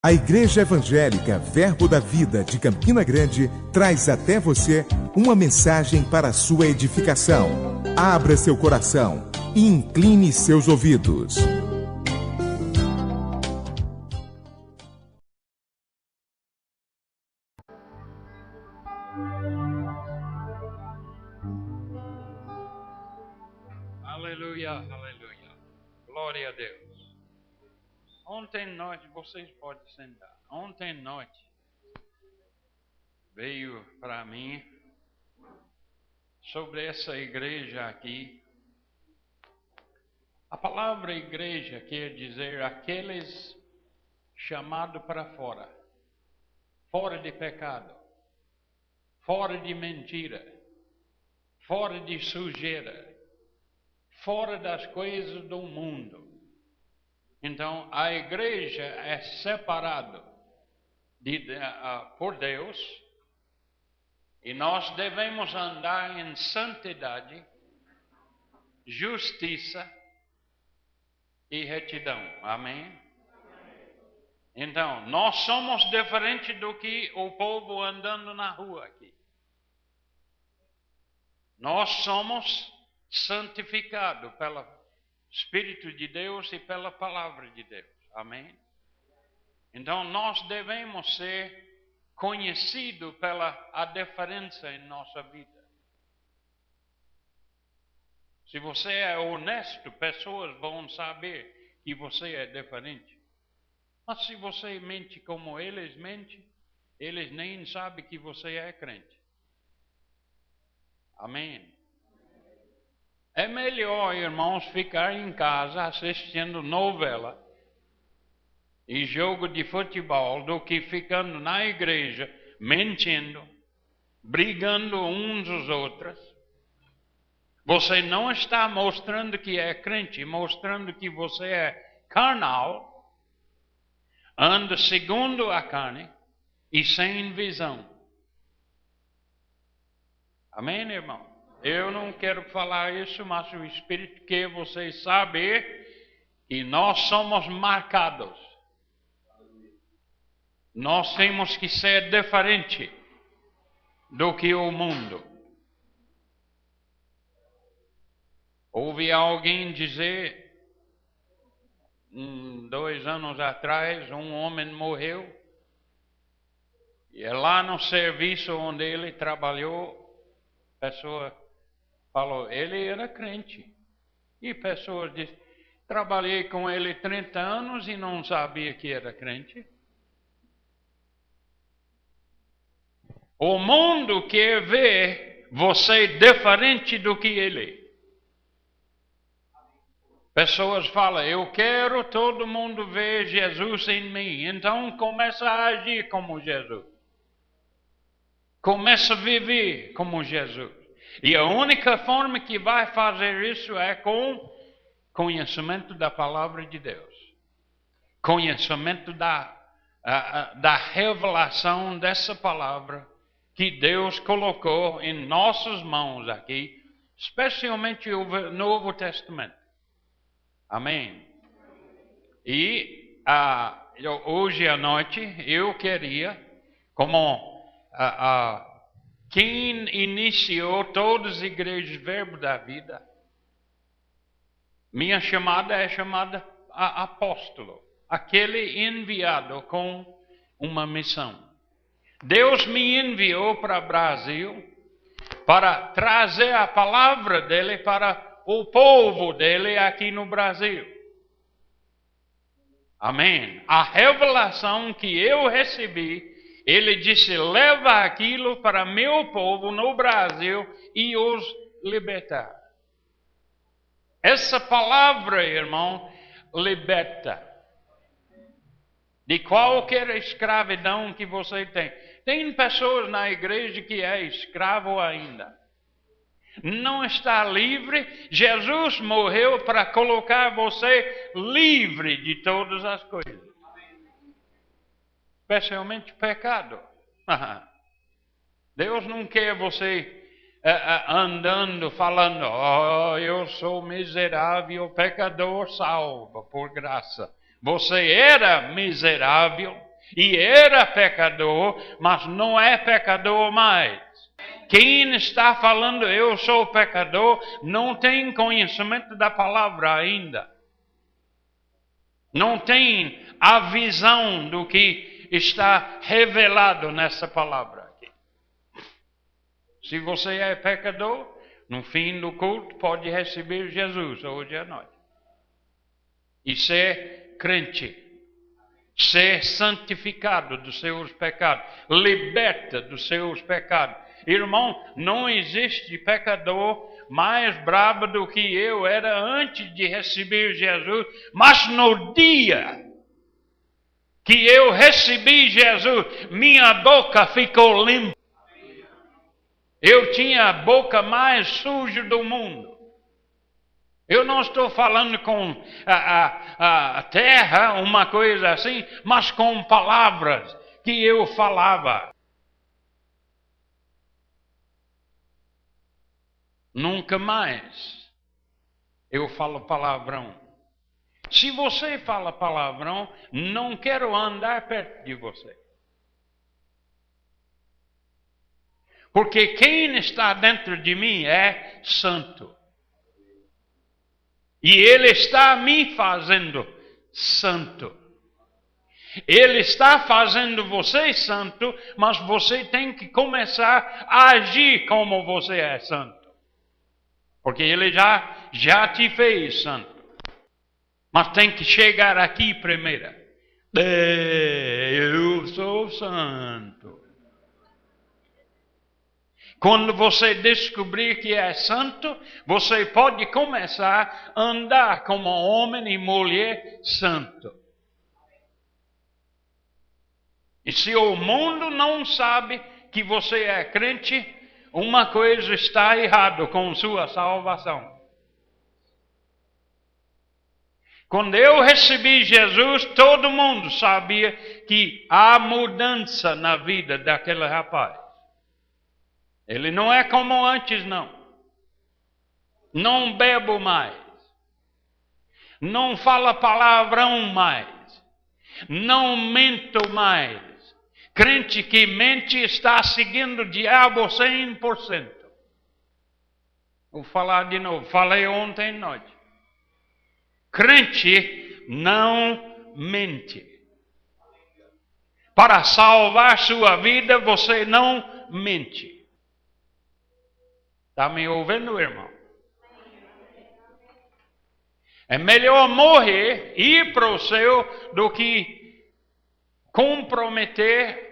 A Igreja Evangélica Verbo da Vida de Campina Grande traz até você uma mensagem para a sua edificação. Abra seu coração e incline seus ouvidos. Aleluia, aleluia. Glória a Deus. Ontem noite, vocês podem sentar. Ontem noite veio para mim sobre essa igreja aqui. A palavra igreja quer dizer aqueles chamados para fora. Fora de pecado. Fora de mentira. Fora de sujeira. Fora das coisas do mundo. Então, a igreja é separada por Deus e nós devemos andar em santidade, justiça e retidão. Amém? Então, nós somos diferentes do que o povo andando na rua aqui. Nós somos santificados pelo Espírito de Deus e pela palavra de Deus. Amém? Então, nós devemos ser conhecidos pela a diferença em nossa vida. Se você é honesto, pessoas vão saber que você é diferente. Mas se você mente como eles mentem, eles nem sabem que você é crente. Amém? É melhor, irmãos, ficar em casa assistindo novela e jogo de futebol do que ficando na igreja mentindo, brigando uns aos outros. Você não está mostrando que é crente, mostrando que você é carnal, anda segundo a carne e sem visão. Amém, irmão? Eu não quero falar isso, mas o Espírito quer vocês saberem que nós somos marcados. Nós temos que ser diferente do que o mundo. Ouvi alguém dizer, 2 anos atrás, um homem morreu. E lá no serviço onde ele trabalhou, a pessoa falou, ele era crente. E pessoas dizem, trabalhei com ele 30 anos e não sabia que era crente. O mundo quer ver você diferente do que ele. Pessoas falam, eu quero todo mundo ver Jesus em mim. Então começa a agir como Jesus. Começa a viver como Jesus. E a única forma que vai fazer isso é com conhecimento da palavra de Deus. Conhecimento da revelação dessa palavra que Deus colocou em nossas mãos aqui, especialmente o Novo Testamento. Amém? E hoje à noite eu queria, como quem iniciou todas as igrejas Verbo da Vida, minha chamada é chamada apóstolo, aquele enviado com uma missão. Deus me enviou para o Brasil para trazer a palavra dele para o povo dele aqui no Brasil. Amém. A revelação que eu recebi, ele disse, leva aquilo para meu povo no Brasil e os libertar. Essa palavra, irmão, liberta de qualquer escravidão que você tem. Tem pessoas na igreja que é escravo ainda. Não está livre. Jesus morreu para colocar você livre de todas as coisas. Especialmente pecado. Deus não quer você andando, falando, eu sou miserável, pecador, salvo por graça. Você era miserável, E era pecador, mas não é pecador mais. Quem está falando eu sou pecador, não tem conhecimento da palavra ainda. Não tem a visão do que está revelado nessa palavra aqui. Se você é pecador, no fim do culto pode receber Jesus hoje à noite. E ser crente. Ser santificado dos seus pecados. Liberta dos seus pecados. Irmão, não existe pecador mais brabo do que eu era antes de receber Jesus. Mas no dia que eu recebi Jesus, minha boca ficou limpa. Eu tinha a boca mais suja do mundo. Eu não estou falando com a terra, uma coisa assim, mas com palavras que eu falava. Nunca mais eu falo palavrão. Se você fala palavrão, não quero andar perto de você. Porque quem está dentro de mim é santo. E Ele está me fazendo santo. Ele está fazendo você santo, mas você tem que começar a agir como você é santo. Porque Ele já te fez santo. Mas tem que chegar aqui primeiro. Eu sou santo. Quando você descobrir que é santo, você pode começar a andar como homem e mulher santo. E se o mundo não sabe que você é crente, uma coisa está errada com sua salvação. Quando eu recebi Jesus, todo mundo sabia que há mudança na vida daquele rapaz. Ele não é como antes, não. Não bebo mais. Não fala palavrão mais. Não minto mais. Crente que mente está seguindo o diabo 100%. Vou falar de novo. Falei ontem à noite. Crente não mente. Para salvar sua vida, você não mente. Está me ouvindo, irmão? É melhor morrer, ir para o céu, do que comprometer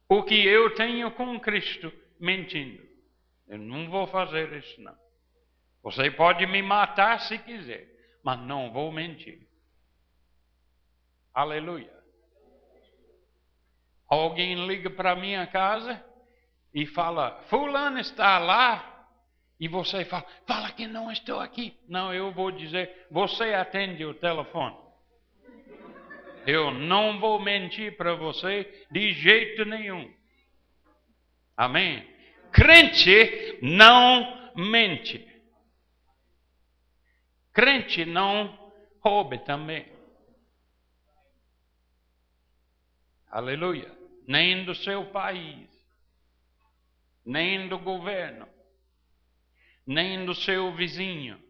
o que eu tenho com Cristo mentindo. Eu não vou fazer isso, não. Você pode me matar se quiser, mas não vou mentir. Aleluia. Alguém liga para minha casa e fala, fulano está lá. E você fala que não estou aqui. Não, eu vou dizer, você atende o telefone. Eu não vou mentir para você de jeito nenhum. Amém? Crente não mente. Crente não rouba também. Aleluia. Nem do seu país. Nem do governo. Nem do seu vizinho.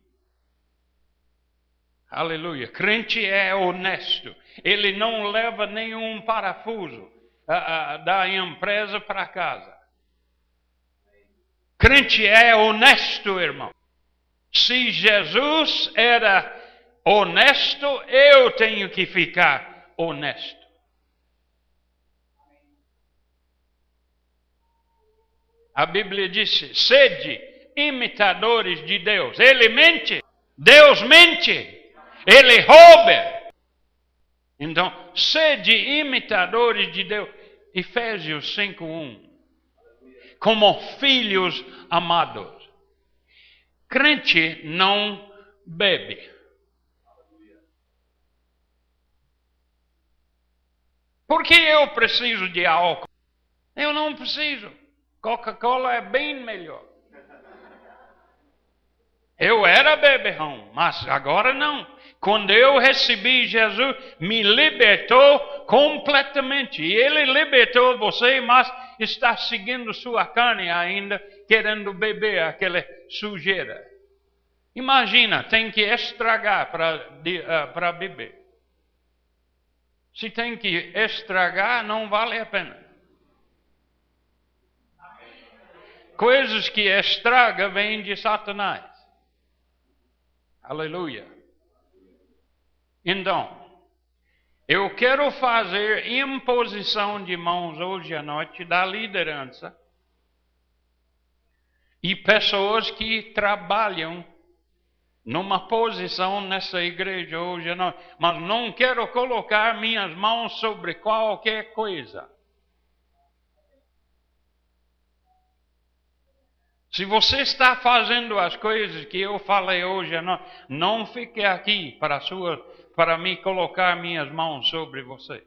Aleluia. Crente é honesto. Ele não leva nenhum parafuso da empresa para casa. Crente é honesto, irmão. Se Jesus era honesto, eu tenho que ficar honesto. A Bíblia diz, sede imitadores de Deus. Ele mente. Deus mente. Ele rouba. Então, sede imitadores de Deus. Efésios 5:1. Como filhos amados. Crente não bebe. Por que eu preciso de álcool? Eu não preciso. Coca-Cola é bem melhor. Eu era beberrão, mas agora não. Quando eu recebi Jesus, me libertou completamente. E Ele libertou você, mas está seguindo sua carne ainda, querendo beber aquela sujeira. Imagina, tem que estragar para beber. Se tem que estragar, não vale a pena. Coisas que estragam vêm de Satanás. Aleluia. Então, eu quero fazer imposição de mãos hoje à noite da liderança e pessoas que trabalham numa posição nessa igreja hoje à noite. Mas não quero colocar minhas mãos sobre qualquer coisa. Se você está fazendo as coisas que eu falei hoje, não fique aqui para me colocar minhas mãos sobre você.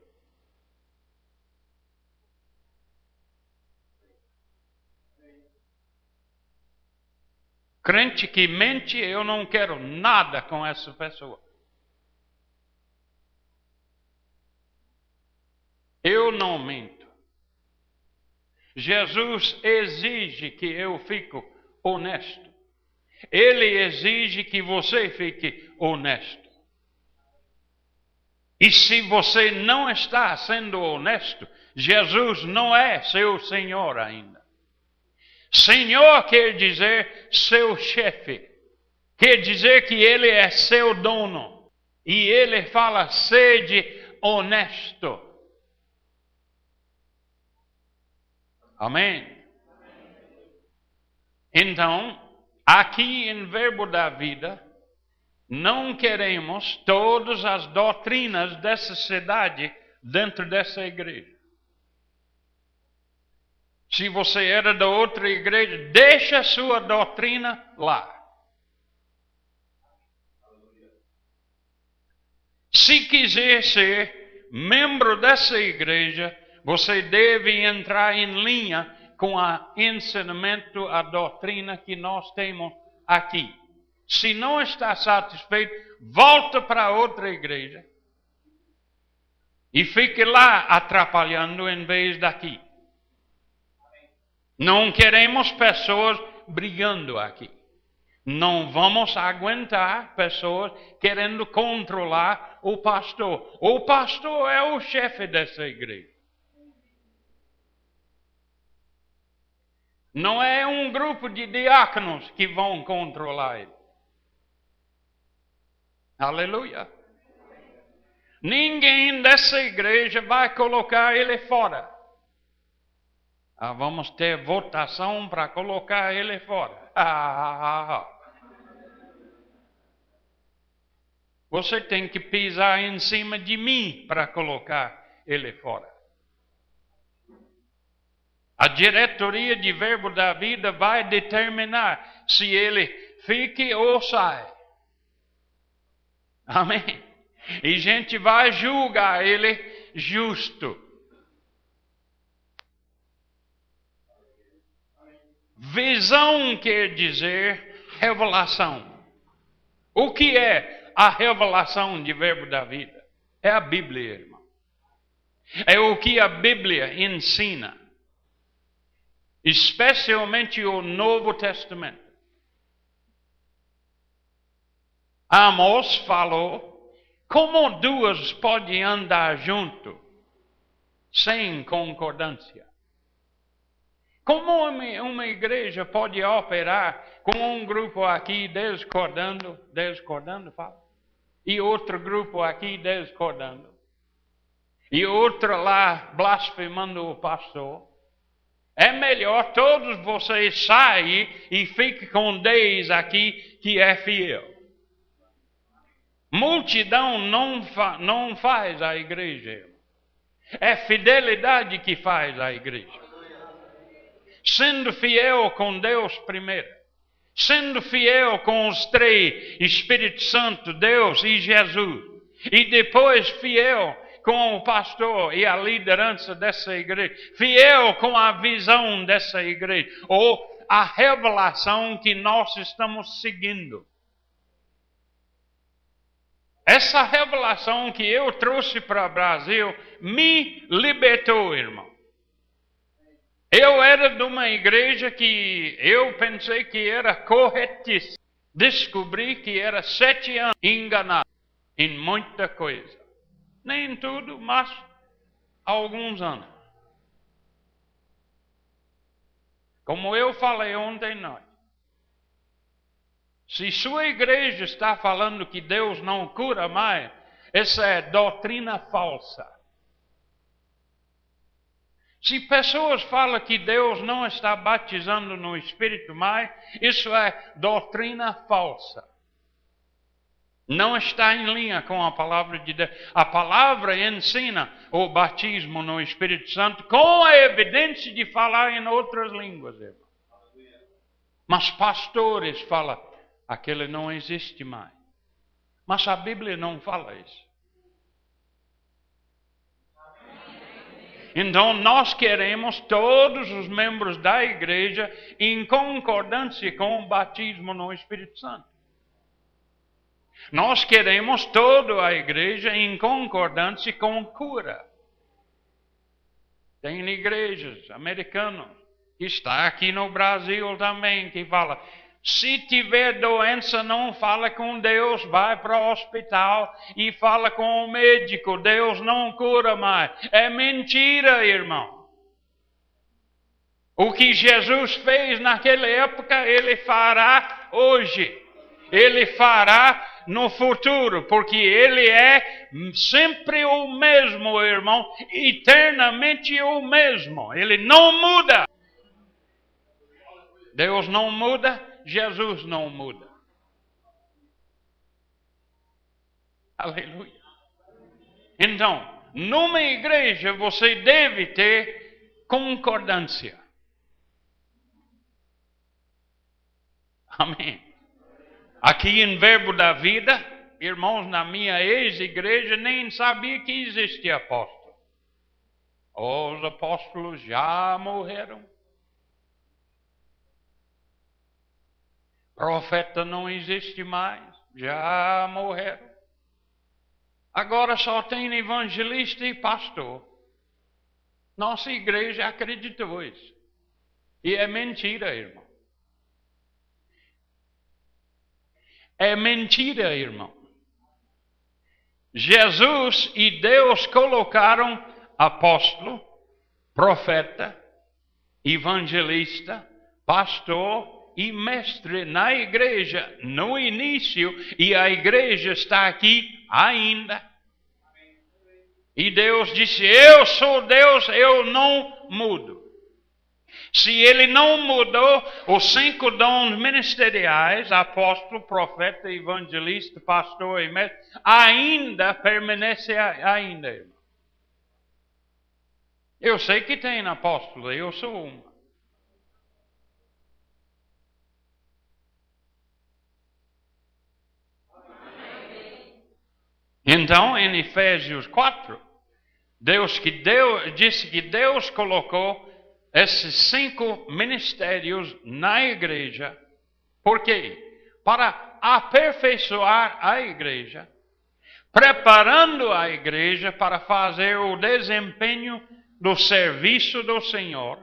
Crente que mente, eu não quero nada com essa pessoa. Eu não minto. Jesus exige que eu fique honesto. Ele exige que você fique honesto. E se você não está sendo honesto, Jesus não é seu Senhor ainda. Senhor quer dizer seu chefe. Quer dizer que Ele é seu dono. E Ele fala, sede honesto. Amém? Então, aqui em Verbo da Vida, não queremos todas as doutrinas dessa cidade dentro dessa igreja. Se você era da outra igreja, deixa a sua doutrina lá. Se quiser ser membro dessa igreja, você deve entrar em linha com o ensinamento, a doutrina que nós temos aqui. Se não está satisfeito, volta para outra igreja e fique lá atrapalhando em vez daqui. Não queremos pessoas brigando aqui. Não vamos aguentar pessoas querendo controlar o pastor. O pastor é o chefe dessa igreja. Não é um grupo de diáconos que vão controlar ele. Aleluia. Ninguém dessa igreja vai colocar ele fora. Vamos ter votação para colocar ele fora. Você tem que pisar em cima de mim para colocar ele fora. A diretoria de Verbo da Vida vai determinar se ele fique ou sai. Amém? E a gente vai julgar ele justo. Visão quer dizer revelação. O que é a revelação de Verbo da Vida? É a Bíblia, irmão. É o que a Bíblia ensina. Especialmente o Novo Testamento. Amós falou, como duas podem andar junto sem concordância? Como uma igreja pode operar com um grupo aqui discordando, fala, e outro grupo aqui discordando, e outro lá blasfemando o pastor? É melhor todos vocês saírem e fiquem com 10 aqui que é fiel. Multidão não faz a igreja. É fidelidade que faz a igreja. Sendo fiel com Deus primeiro. Sendo fiel com os três, Espírito Santo, Deus e Jesus. E depois fiel com o pastor e a liderança dessa igreja. Fiel com a visão dessa igreja. Ou a revelação que nós estamos seguindo. Essa revelação que eu trouxe para o Brasil me libertou, irmão. Eu era de uma igreja que eu pensei que era corretíssima. Descobri que era 7 anos enganado em muita coisa. Nem em tudo, mas alguns anos. Como eu falei ontem à noite. Se sua igreja está falando que Deus não cura mais, essa é doutrina falsa. Se pessoas falam que Deus não está batizando no Espírito mais, isso é doutrina falsa. Não está em linha com a palavra de Deus. A palavra ensina o batismo no Espírito Santo com a evidência de falar em outras línguas, irmão. Mas pastores falam, aquele não existe mais. Mas a Bíblia não fala isso. Então nós queremos todos os membros da igreja em concordância com o batismo no Espírito Santo. Nós queremos toda a igreja em concordância com cura. Tem igrejas americanas, que está aqui no Brasil também, que fala, se tiver doença, não fala com Deus, vai para o hospital e fala com o médico, Deus não cura mais. É mentira, irmão. O que Jesus fez naquela época, Ele fará hoje. Ele fará no futuro, porque Ele é sempre o mesmo, irmão, eternamente o mesmo. Ele não muda. Deus não muda, Jesus não muda. Aleluia. Então, numa igreja você deve ter concordância. Amém. Aqui em Verbo da Vida, irmãos, na minha ex-igreja nem sabia que existia apóstolo. Os apóstolos já morreram. Profeta não existe mais, já morreram. Agora só tem evangelista e pastor. Nossa igreja acreditou isso. E é mentira, irmão. É mentira, irmão. Jesus e Deus colocaram apóstolo, profeta, evangelista, pastor e mestre na igreja no início, e a igreja está aqui ainda. E Deus disse, eu sou Deus, eu não mudo. Se Ele não mudou os 5 dons ministeriais, apóstolo, profeta, evangelista, pastor e mestre, ainda permanece ainda, irmão. Eu sei que tem apóstolo, eu sou um. Então, em Efésios 4, Deus disse que Deus colocou esses 5 ministérios na igreja. Por quê? Para aperfeiçoar a igreja, preparando a igreja para fazer o desempenho do serviço do Senhor.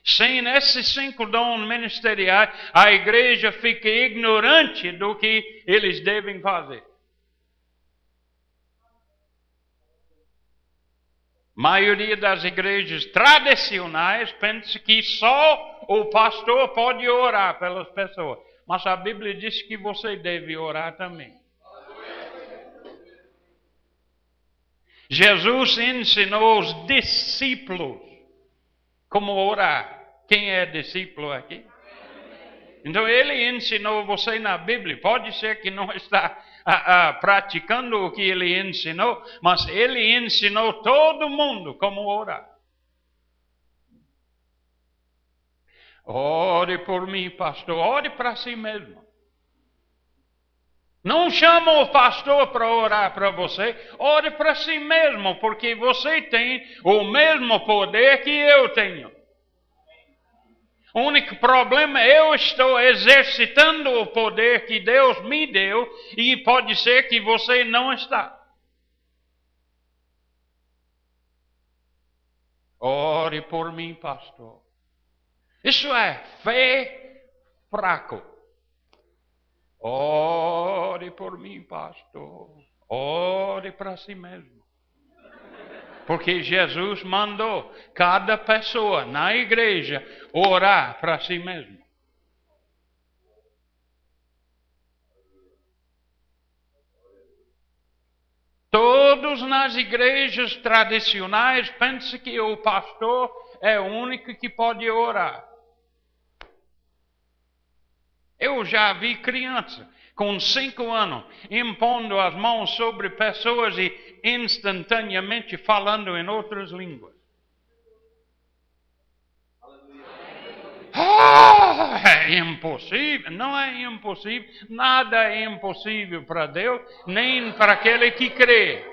Sem esses 5 dons ministeriais, a igreja fica ignorante do que eles devem fazer. A maioria das igrejas tradicionais pensa que só o pastor pode orar pelas pessoas. Mas a Bíblia diz que você deve orar também. Jesus ensinou os discípulos como orar. Quem é discípulo aqui? Então ele ensinou você na Bíblia. Pode ser que não está praticando o que ele ensinou, mas ele ensinou todo mundo como orar. Ore por mim, pastor. Ore para si mesmo. Não chama o pastor para orar para você. Ore para si mesmo, porque você tem o mesmo poder que eu tenho. O único problema é eu estou exercitando o poder que Deus me deu e pode ser que você não está. Ore por mim, pastor. Isso é fé fraco. Ore por mim, pastor. Ore para si mesmo. Porque Jesus mandou cada pessoa na igreja orar para si mesmo. Todos nas igrejas tradicionais pensam que o pastor é o único que pode orar. Eu já vi criança com 5 anos impondo as mãos sobre pessoas e instantaneamente falando em outras línguas. É impossível. Não é impossível. Nada é impossível para Deus, nem para aquele que crê.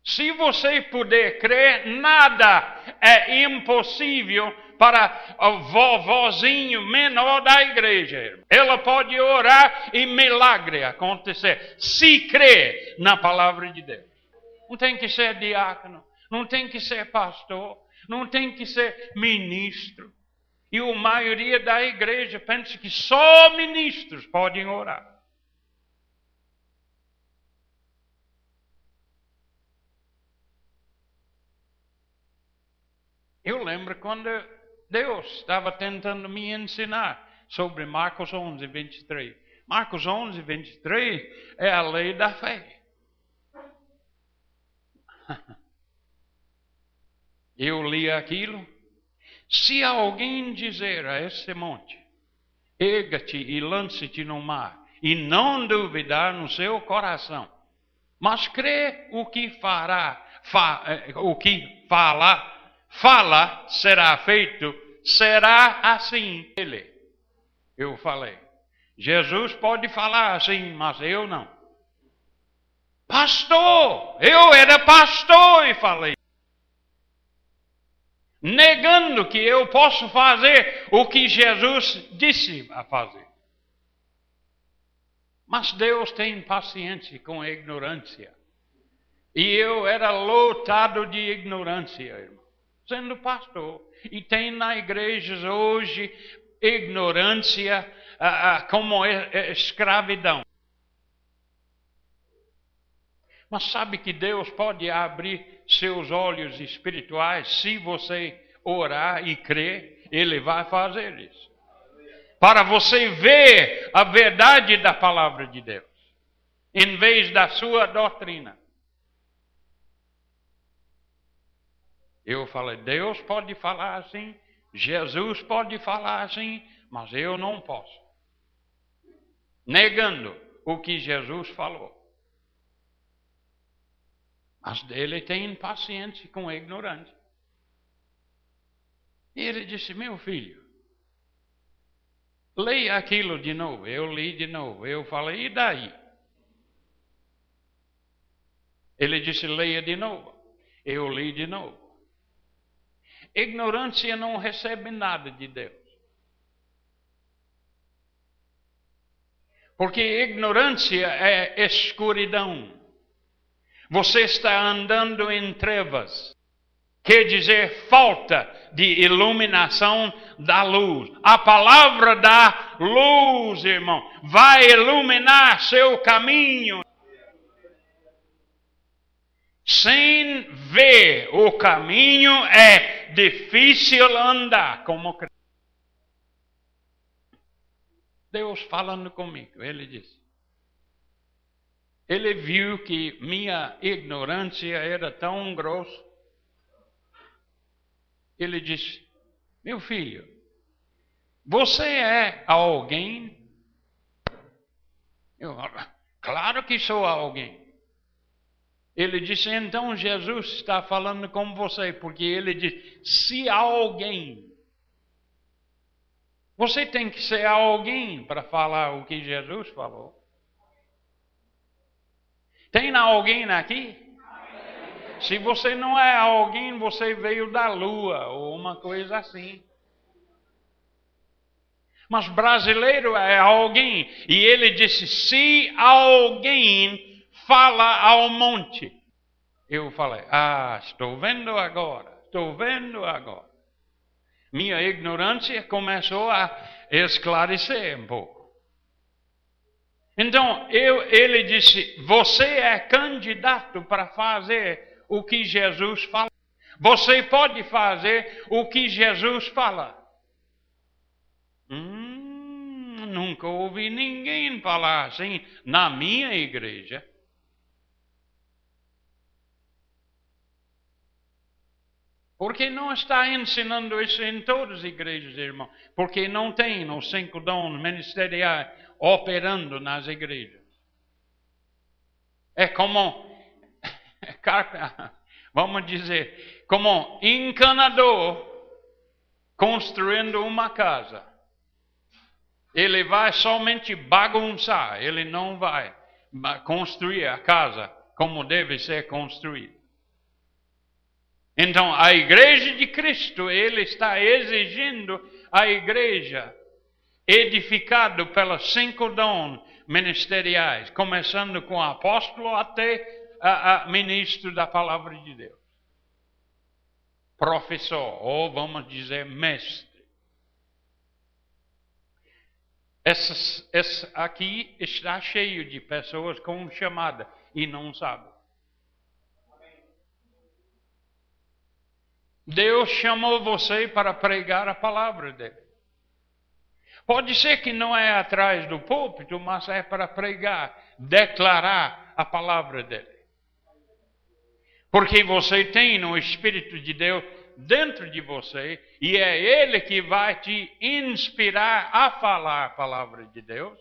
Se você puder crer, nada é impossível para o vovozinho menor da igreja. Ela pode orar e milagre acontecer, se crer na palavra de Deus. Não tem que ser diácono, não tem que ser pastor, não tem que ser ministro. E a maioria da igreja pensa que só ministros podem orar. Eu lembro quando Deus estava tentando me ensinar sobre Marcos 11, 23. Marcos 11, 23 é a lei da fé. Eu li aquilo. Se alguém dizer a esse monte, erga-te e lance-te no mar, e não duvidar no seu coração, mas crê o que fala será feito, será assim. Eu falei, Jesus pode falar assim, mas eu não. Pastor, eu era pastor e falei. Negando que eu posso fazer o que Jesus disse a fazer. Mas Deus tem paciência com a ignorância. E eu era lotado de ignorância, irmão, sendo pastor. E tem na igreja hoje ignorância como escravidão. Mas sabe que Deus pode abrir seus olhos espirituais se você orar e crer, Ele vai fazer isso. Para você ver a verdade da palavra de Deus, em vez da sua doutrina. Eu falei, Deus pode falar assim, Jesus pode falar assim, mas eu não posso. Negando o que Jesus falou. Mas ele tem paciência com o ignorante. E ele disse, meu filho, leia aquilo de novo. Eu li de novo. Eu falei, e daí? Ele disse, leia de novo. Eu li de novo. Ignorância não recebe nada de Deus. Porque ignorância é escuridão. Você está andando em trevas. Quer dizer, falta de iluminação da luz. A palavra da luz, irmão, vai iluminar seu caminho. Sem ver o caminho é difícil andar como crente. Deus falando comigo, Ele disse. Ele viu que minha ignorância era tão grossa. Ele disse, meu filho, você é alguém? Claro que sou alguém. Ele disse, então Jesus está falando com você, porque ele disse, se alguém. Você tem que ser alguém para falar o que Jesus falou. Tem alguém aqui? Se você não é alguém, você veio da lua ou uma coisa assim. Mas brasileiro é alguém. E ele disse, se alguém fala ao monte. Eu falei, estou vendo agora. Minha ignorância começou a esclarecer um pouco. Então, ele disse, você é candidato para fazer o que Jesus fala. Você pode fazer o que Jesus fala. Nunca ouvi ninguém falar assim na minha igreja. Porque não está ensinando isso em todas as igrejas, irmão. Porque não tem os 5 dons ministeriais operando nas igrejas. É como, vamos dizer, como encanador construindo uma casa. Ele vai somente bagunçar, ele não vai construir a casa como deve ser construída. Então, a igreja de Cristo, ele está exigindo a igreja edificada pelos 5 dons ministeriais, começando com o apóstolo até ministro da palavra de Deus. Professor, ou vamos dizer mestre. Esse aqui está cheio de pessoas com chamada e não sabem. Deus chamou você para pregar a palavra dele. Pode ser que não é atrás do púlpito, mas é para pregar, declarar a palavra dele. Porque você tem o Espírito de Deus dentro de você e é ele que vai te inspirar a falar a palavra de Deus.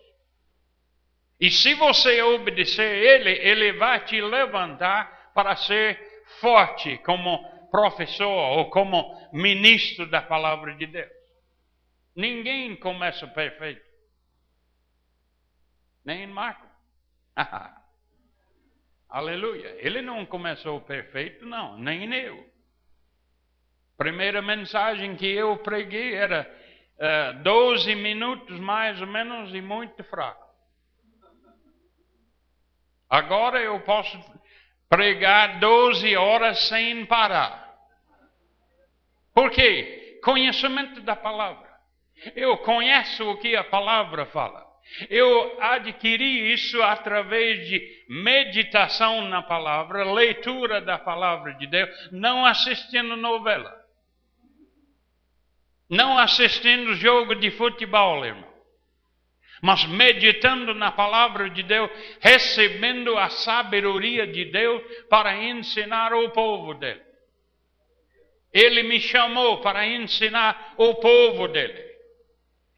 E se você obedecer ele, ele vai te levantar para ser forte como professor ou como ministro da palavra de Deus. Ninguém começa perfeito. Nem Marco. Aleluia. Ele não começou perfeito, não. Nem eu. Primeira mensagem que eu preguei era 12 minutos mais ou menos e muito fraco. Agora eu posso pregar 12 horas sem parar. Por quê? Conhecimento da palavra. Eu conheço o que a palavra fala. Eu adquiri isso através de meditação na palavra, leitura da palavra de Deus, não assistindo novela. Não assistindo jogo de futebol, irmão. Mas meditando na palavra de Deus, recebendo a sabedoria de Deus para ensinar o povo dele. Ele me chamou para ensinar o povo dele.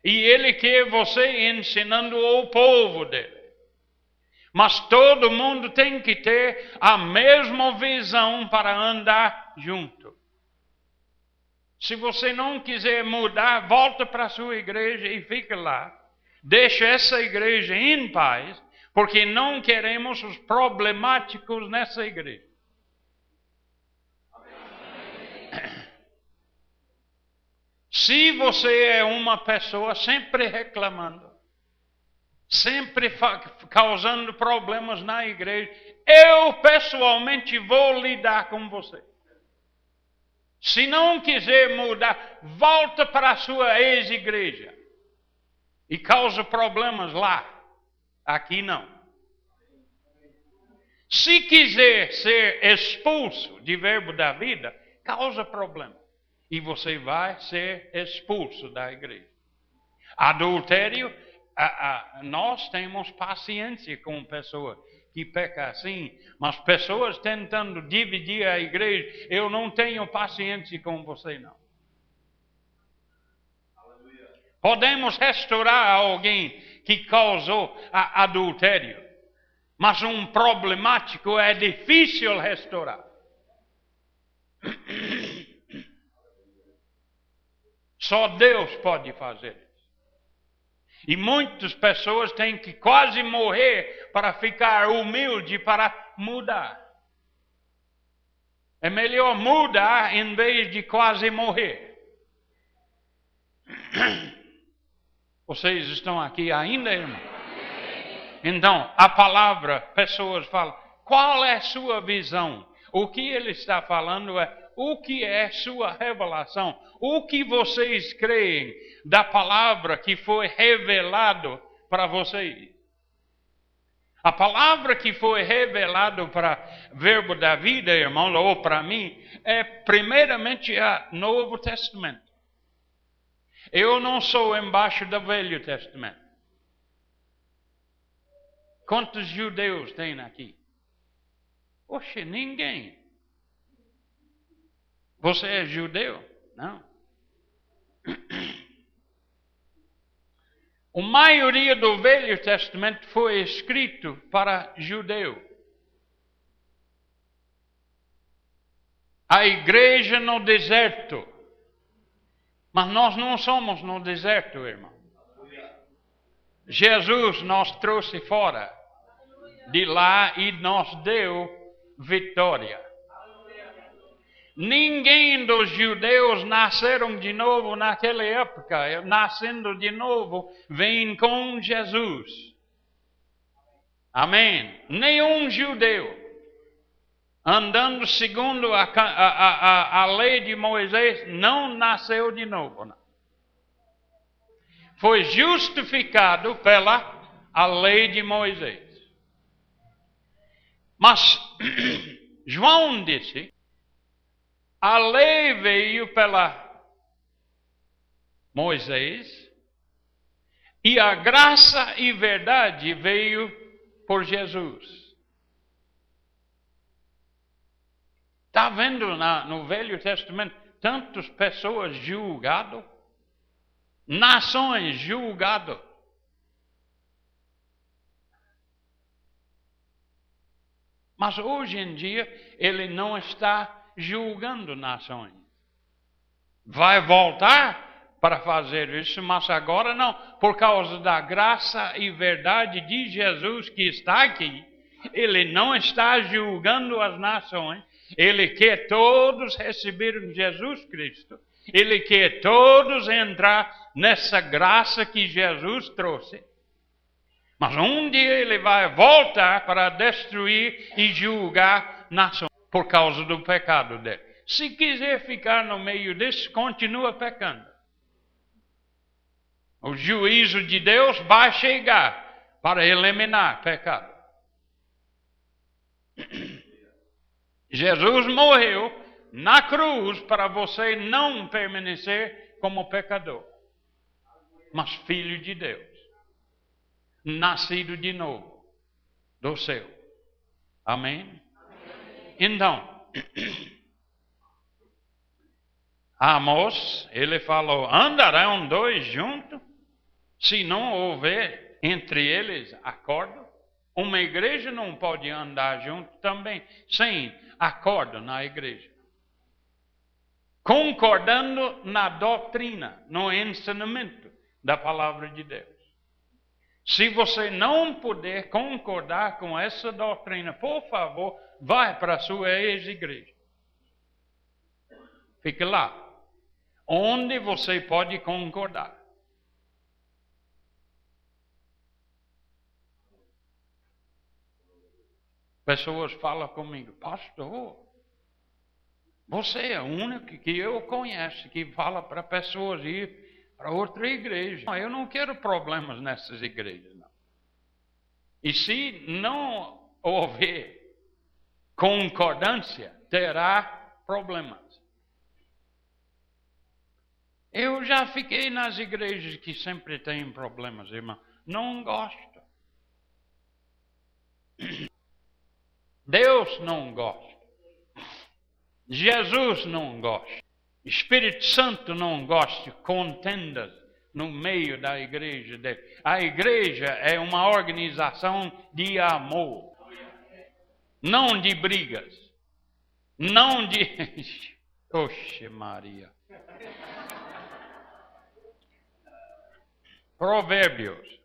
E ele quer você ensinando o povo dele. Mas todo mundo tem que ter a mesma visão para andar junto. Se você não quiser mudar, volta para a sua igreja e fica lá. Deixa essa igreja em paz, porque não queremos os problemáticos nessa igreja. Se você é uma pessoa sempre reclamando, sempre causando problemas na igreja, eu pessoalmente vou lidar com você. Se não quiser mudar, volta para a sua ex-igreja e causa problemas lá. Aqui não. Se quiser ser expulso de verbo da vida, causa problema. E você vai ser expulso da igreja. Adultério, nós temos paciência com pessoas que pecam assim, mas pessoas tentando dividir a igreja, eu não tenho paciência com você, não. Podemos restaurar alguém que causou adultério, mas um problemático é difícil restaurar. Só Deus pode fazer isso. E muitas pessoas têm que quase morrer para ficar humilde, para mudar. É melhor mudar em vez de quase morrer. Vocês estão aqui ainda, irmão? Então, a palavra, pessoas falam, qual é a sua visão? O que ele está falando é, o que é sua revelação? O que vocês creem da palavra que foi revelado para vocês? A palavra que foi revelada para Verbo da Vida, irmão, ou para mim, é primeiramente o Novo Testamento. Eu não sou embaixo do Velho Testamento. Quantos judeus tem aqui? Oxe, ninguém. Você é judeu? Não. A maioria do Velho Testamento foi escrito para judeu. A igreja no deserto. Mas nós não somos no deserto, irmão. Jesus nos trouxe fora de lá e nos deu vitória. Ninguém dos judeus nasceram de novo naquela época. Nascendo de novo, vem com Jesus. Amém. Nenhum judeu, andando segundo a lei de Moisés, não nasceu de novo. Não. Foi justificado pela a lei de Moisés. Mas João disse, a lei veio pela Moisés e a graça e verdade veio por Jesus. Está vendo no Velho Testamento tantas pessoas julgadas, nações julgadas. Mas hoje em dia ele não está julgando nações. Vai voltar para fazer isso, mas agora não. Por causa da graça e verdade de Jesus que está aqui, ele não está julgando as nações. Ele quer todos receberem Jesus Cristo. Ele quer todos entrar nessa graça que Jesus trouxe. Mas um dia ele vai voltar para destruir e julgar nações por causa do pecado dele. Se quiser ficar no meio disso, continua pecando. O juízo de Deus vai chegar para eliminar pecado. Jesus morreu na cruz para você não permanecer como pecador, mas filho de Deus, nascido de novo do céu. Amém? Então, Amós, ele falou, andarão dois juntos, se não houver entre eles acordo. Uma igreja não pode andar junto também, sem acordo na igreja. Concordando na doutrina, no ensinamento da palavra de Deus. Se você não puder concordar com essa doutrina, por favor, vai para a sua ex-igreja. Fique lá, onde você pode concordar. Pessoas falam comigo, pastor, você é o único que eu conheço que fala para pessoas ir para outra igreja. Não, eu não quero problemas nessas igrejas, não. E se não houver concordância, terá problemas. Eu já fiquei nas igrejas que sempre têm problemas, irmão. Não gosto. Deus não gosta. Jesus não gosta. Espírito Santo não gosta de contendas no meio da igreja dele. A igreja é uma organização de amor. Não de brigas. Não de... Oxe Maria. Provérbios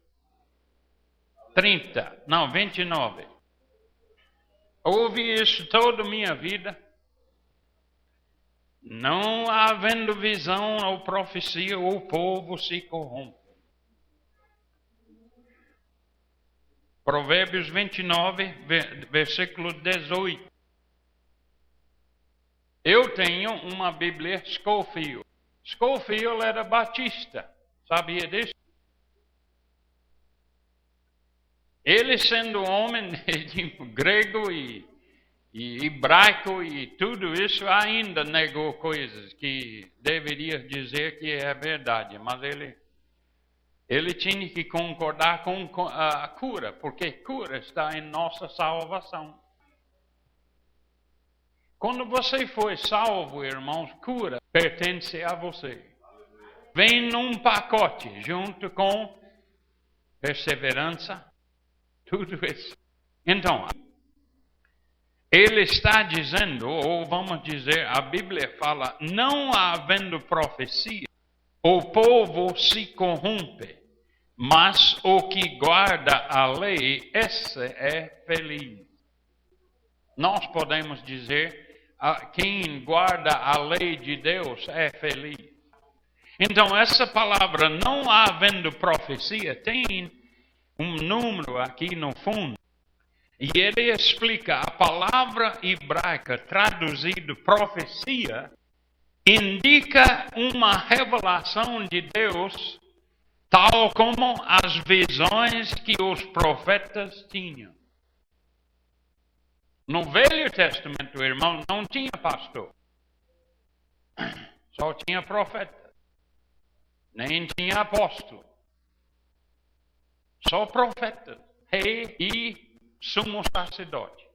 29. Ouvi isso toda a minha vida. Não havendo visão ou profecia, o povo se corrompe. Provérbios 29, versículo 18. Eu tenho uma Bíblia Scofield. Scofield era batista. Sabia disso? Ele, sendo homem de grego e hebraico e tudo isso, ainda negou coisas que deveria dizer que é verdade. Mas ele tinha que concordar com a cura, porque cura está em nossa salvação. Quando você foi salvo, irmãos, cura pertence a você. Vem num pacote, junto com perseverança, tudo isso. Então, ele está dizendo, ou vamos dizer, a Bíblia fala, não havendo profecia, o povo se corrompe, mas o que guarda a lei, esse é feliz. Nós podemos dizer, quem guarda a lei de Deus é feliz. Então, essa palavra, não havendo profecia, tem um número aqui no fundo. E ele explica, a palavra hebraica traduzida profecia, indica uma revelação de Deus, tal como as visões que os profetas tinham. No Velho Testamento, irmão, não tinha pastor. Só tinha profeta. Nem tinha apóstolo. Só profeta. Rei e sumo sacerdote.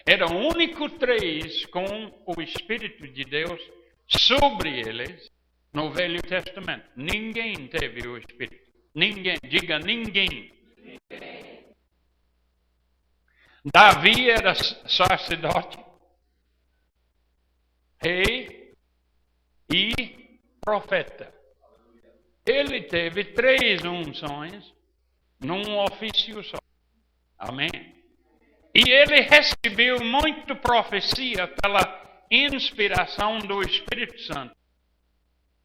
Era o único três com o Espírito de Deus sobre eles no Velho Testamento. Ninguém teve o Espírito. Ninguém. Diga ninguém. Davi era sacerdote, rei e profeta. Ele teve 3 unções num ofício só. Amém? E ele recebeu muito profecia pela inspiração do Espírito Santo.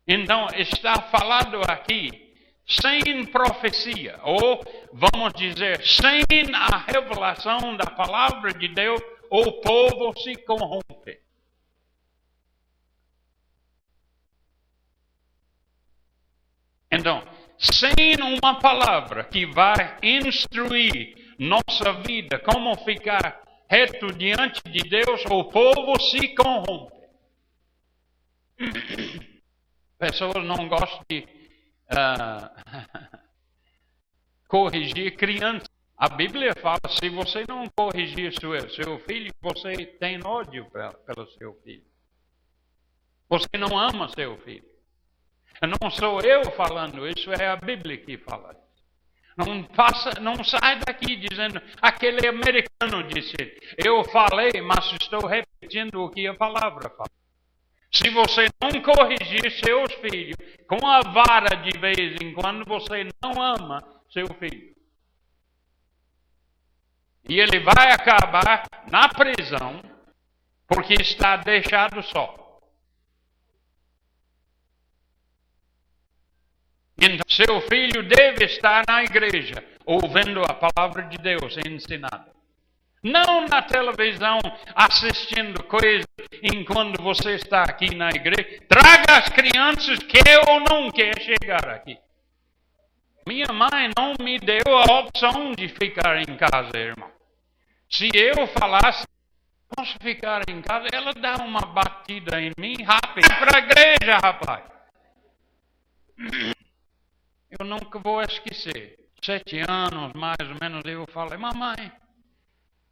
Então, está falado aqui, sem profecia, ou vamos dizer, sem a revelação da palavra de Deus, o povo se corrompe. Então, sem uma palavra que vai instruir nossa vida, como ficar reto diante de Deus, o povo se corrompe. Pessoas não gostam de corrigir crianças. A Bíblia fala, se você não corrigir seu filho, você tem ódio pelo seu filho. Você não ama seu filho. Não sou eu falando isso, é a Bíblia que fala. Não sai daqui dizendo, aquele americano disse, eu falei, mas estou repetindo o que a palavra fala. Se você não corrigir seus filhos com a vara de vez em quando, você não ama seu filho. E ele vai acabar na prisão, porque está deixado só. Então, seu filho deve estar na igreja, ouvindo a palavra de Deus ensinada. Não na televisão, assistindo coisas enquanto você está aqui na igreja. Traga as crianças, quer ou não quer chegar aqui. Minha mãe não me deu a opção de ficar em casa, irmão. Se eu falasse, posso ficar em casa, ela dá uma batida em mim rápido. Para a igreja, rapaz. Eu nunca vou esquecer. 7 anos, mais ou menos, eu falei, mamãe,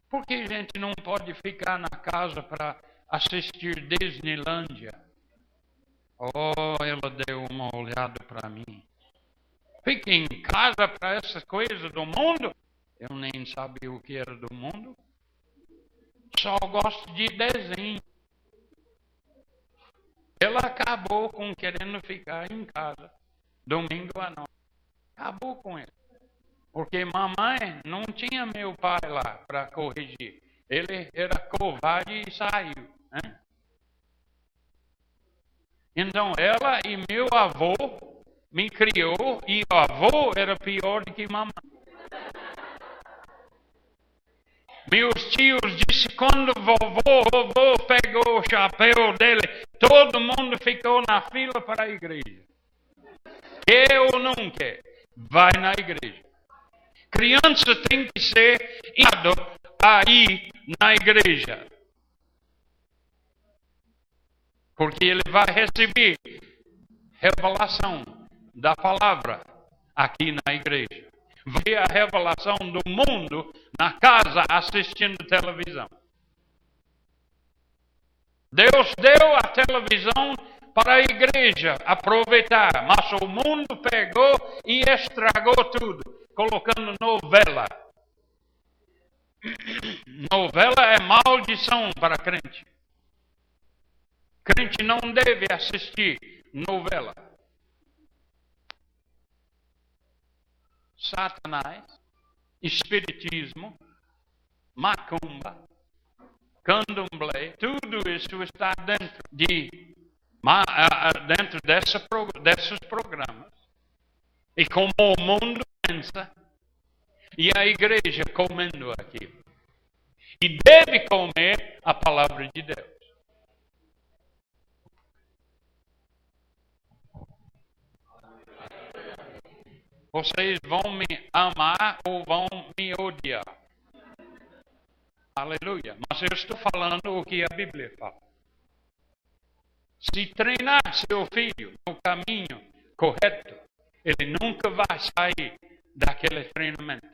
por que a gente não pode ficar na casa para assistir Disneylândia? Oh, ela deu uma olhada para mim. Fique em casa para essas coisas do mundo? Eu nem sabia o que era do mundo. Só gosto de desenho. Ela acabou com querendo ficar em casa. Domingo à noite. Acabou com ele. Porque mamãe não tinha meu pai lá para corrigir. Ele era covarde e saiu. Né? Então ela e meu avô me criou e o avô era pior do que mamãe. Meus tios disseram quando vovô pegou o chapéu dele, todo mundo ficou na fila para a igreja. Quer ou não quer, vai na igreja. Criança tem que ser ensinado a ir na igreja. Porque ele vai receber revelação da palavra aqui na igreja. Vai a revelação do mundo na casa assistindo televisão. Deus deu a televisão para a igreja aproveitar, mas o mundo pegou e estragou tudo, colocando novela. Novela é maldição para crente. Crente não deve assistir novela. Satanás, espiritismo, macumba, candomblé, tudo isso está dentro desses programas. E como o mundo pensa, e a igreja comendo aquilo. E deve comer a palavra de Deus. Vocês vão me amar ou vão me odiar. Aleluia. Mas eu estou falando o que a Bíblia fala. Se treinar seu filho no caminho correto, ele nunca vai sair daquele treinamento.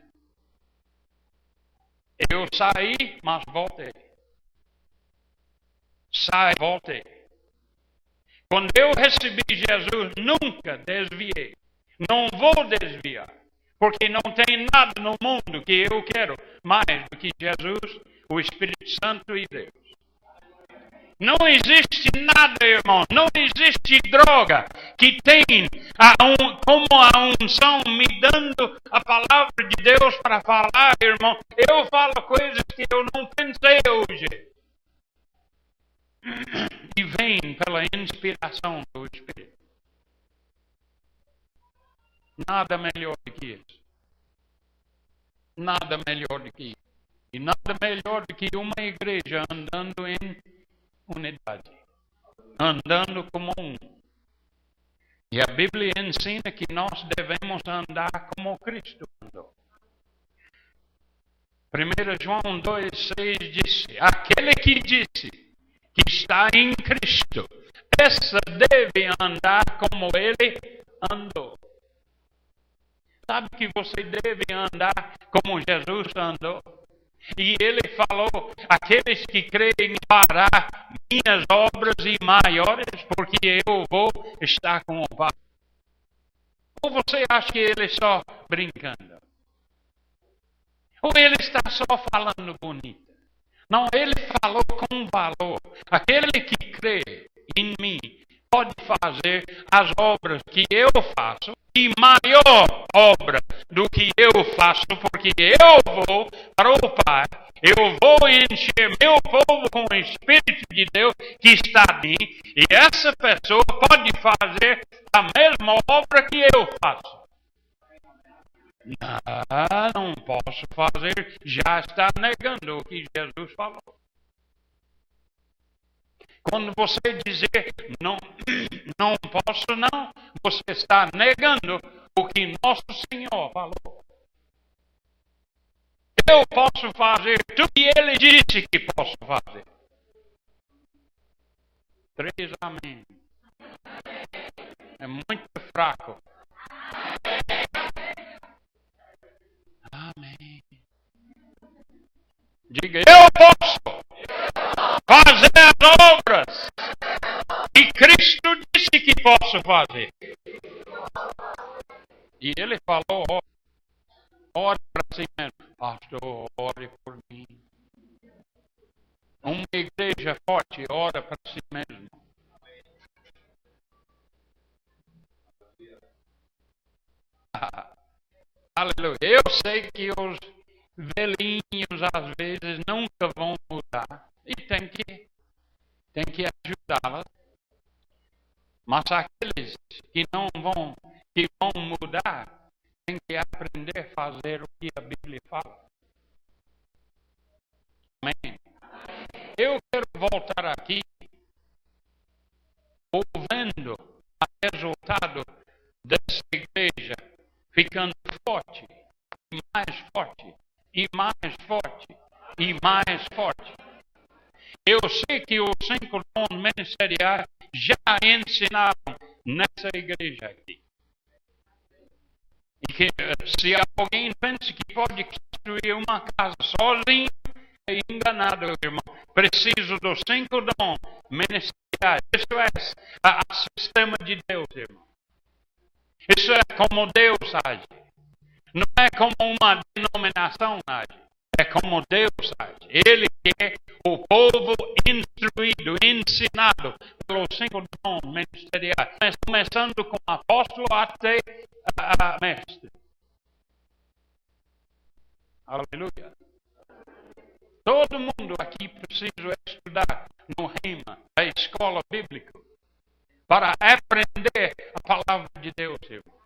Eu saí, mas voltei. Voltei. Quando eu recebi Jesus, nunca desviei. Não vou desviar, porque não tem nada no mundo que eu quero mais do que Jesus, o Espírito Santo e Deus. Não existe nada, irmão, não existe droga que tem como a unção me dando a palavra de Deus para falar, irmão. Eu falo coisas que eu não pensei hoje. E vem pela inspiração do Espírito. Nada melhor do que isso. Nada melhor do que isso. E nada melhor do que uma igreja andando em unidade. Andando como um. E a Bíblia ensina que nós devemos andar como Cristo andou. 1 João 2,6 disse: aquele que disse que está em Cristo, essa deve andar como ele andou. Sabe que você deve andar como Jesus andou? E ele falou, aqueles que creem fará minhas obras e maiores, porque eu vou estar com o Pai. Ou você acha que ele só brincando? Ou ele está só falando bonito? Não, ele falou com valor. Aquele que crê em mim pode fazer as obras que eu faço e maior obra do que eu faço, porque eu vou para o Pai, eu vou encher meu povo com o Espírito de Deus que está em mim, e essa pessoa pode fazer a mesma obra que eu faço. Não posso fazer, já está negando o que Jesus falou. Quando você dizer não posso não, você está negando o que nosso Senhor falou. Eu posso fazer tudo que Ele disse que posso fazer. 3 amém. É muito fraco. Amém. Diga, eu posso fazer as obras que Cristo disse que posso fazer. E ele falou, ore para si mesmo. Pastor, ore por mim. Uma igreja forte ora para si mesmo. Aleluia. Eu sei que os velhinhos às vezes nunca vão mudar. E tem que ajudá-las. Mas aqueles que vão mudar, têm que aprender a fazer o que a Bíblia fala. Amém. Eu quero voltar aqui, ouvindo o resultado dessa igreja ficando forte, e mais forte, e mais forte, e mais forte. Eu sei que os 5 dons ministeriais já ensinaram nessa igreja aqui. E que se alguém pensa que pode construir uma casa sozinho, é enganado, irmão. Preciso dos 5 dons ministeriais. Isso é o sistema de Deus, irmão. Isso é como Deus age. Não é como uma denominação age. É como Deus age. Ele quer o povo instruído, ensinado pelos 5 dons ministeriais. Começando com apóstolo até mestre. Aleluia. Todo mundo aqui precisa estudar no Rema, a escola bíblica, para aprender a palavra de Deus, irmão.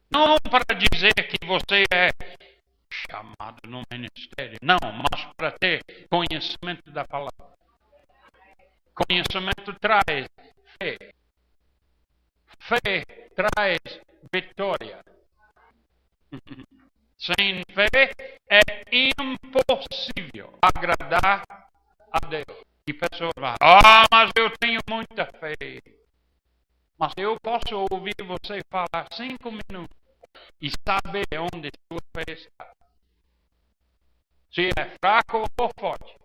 Não para dizer que você é chamado no ministério, não, mas para ter conhecimento da palavra. Conhecimento traz fé. Fé traz vitória. Sem fé é impossível agradar a Deus. E pessoas vão, mas eu tenho muita fé. Mas eu posso ouvir você falar 5 minutos e saber onde sua fé está. Se é fraco ou forte.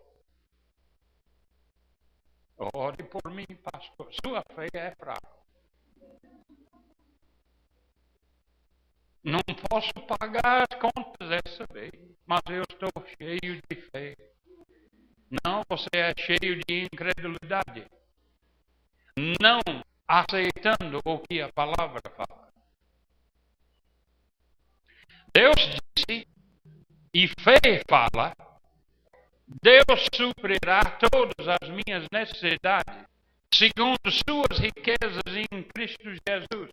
Ore por mim, pastor. Sua fé é fraca. Não posso pagar as contas dessa vez, mas eu estou cheio de fé. Não, você é cheio de incredulidade. Não aceitando o que a palavra fala. Deus disse, e fé fala, Deus suprirá todas as minhas necessidades, segundo suas riquezas em Cristo Jesus.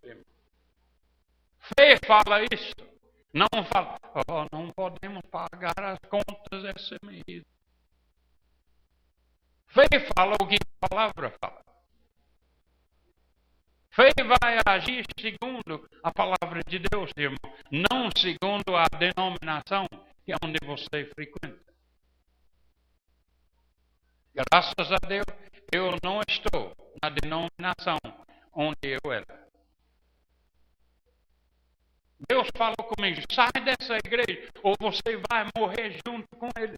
Fé fala isso. Não fala, não podemos pagar as contas esse mês. Fé fala o que a palavra fala. Fé vai agir segundo a palavra de Deus, irmão. Não segundo a denominação que é onde você frequenta. Graças a Deus, eu não estou na denominação onde eu era. Deus falou comigo, sai dessa igreja ou você vai morrer junto com ele.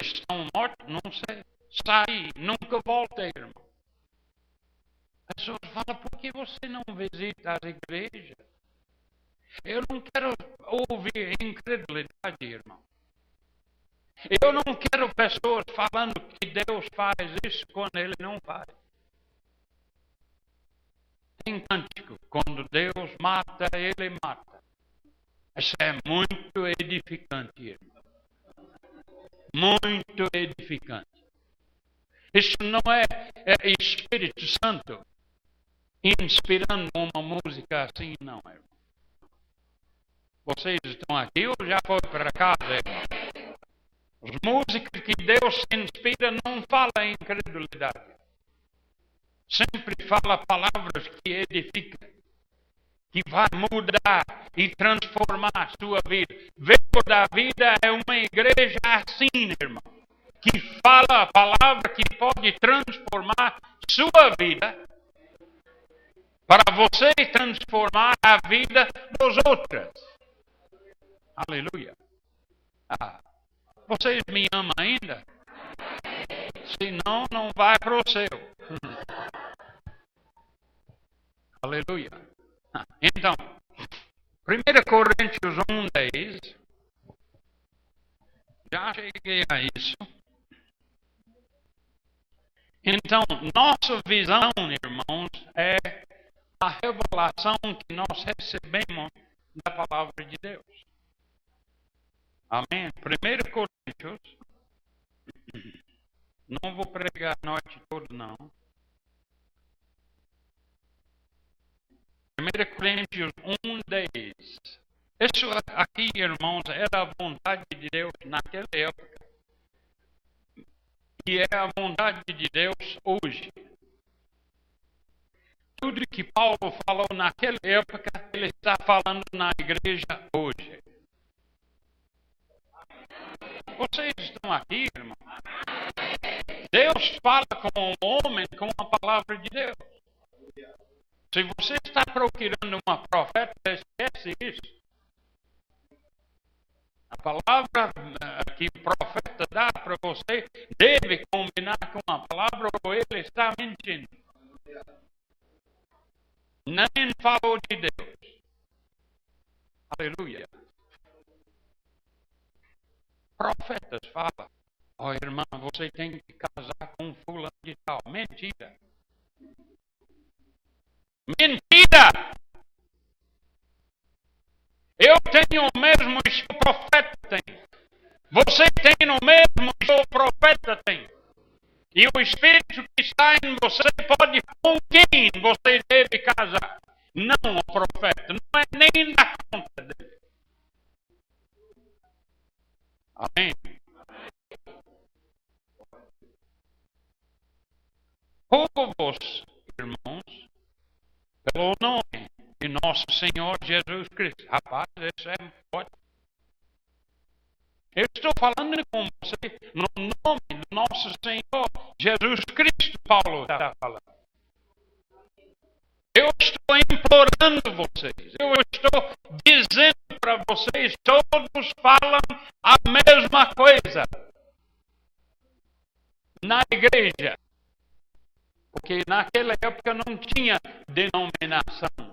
Estão mortos? Não sei. Sai, nunca volta, irmão. As pessoas falam, por que você não visita as igrejas? Eu não quero ouvir incredulidade, irmão. Eu não quero pessoas falando que Deus faz isso quando Ele não faz. Tem cântico, quando Deus mata, Ele mata. Isso é muito edificante, irmão. Muito edificante. Isso não é Espírito Santo inspirando uma música assim, não, irmão. Vocês estão aqui ou já foi para casa, irmão? As músicas que Deus inspira não falam em incredulidade. Sempre fala palavras que edificam, que vai mudar e transformar a sua vida. Verbo da Vida é uma igreja assim, irmão, que fala a palavra que pode transformar sua vida para você transformar a vida dos outros. Aleluia. Vocês me amam ainda? Senão, não vai para o céu. Aleluia. Então, 1 Coríntios 1:10. Já cheguei a isso. Então, nossa visão, irmãos, é a revelação que nós recebemos da palavra de Deus. Amém. 1 Coríntios, no não vou pregar a noite toda, não. 1 Coríntios 1:10. Isso aqui, irmãos, era a vontade de Deus naquela época. E é a vontade de Deus hoje. Tudo que Paulo falou naquela época, ele está falando na igreja hoje. Vocês estão aqui, irmão? Deus fala com o homem com a palavra de Deus. Se você está procurando uma profeta, esquece isso. A palavra que o profeta dá para você deve combinar com a palavra ou ele está mentindo. Nem falou de Deus. Aleluia. Profetas falam: ó irmã, você tem que casar com fulano de tal. Mentira. Mentira! Eu tenho o mesmo que o profeta tem. Você tem o mesmo que o profeta tem. E o Espírito que está em você pode com quem você deve casar. Não o profeta. Não é nem da conta dele. Amém? Rogo-vos, irmãos, pelo nome de nosso Senhor Jesus Cristo. Rapaz, isso é forte. Eu estou falando com você no nome do nosso Senhor Jesus Cristo, Paulo está falando. Eu estou implorando vocês. Eu estou dizendo para vocês, todos falam a mesma coisa na igreja. Porque naquela época não tinha denominação.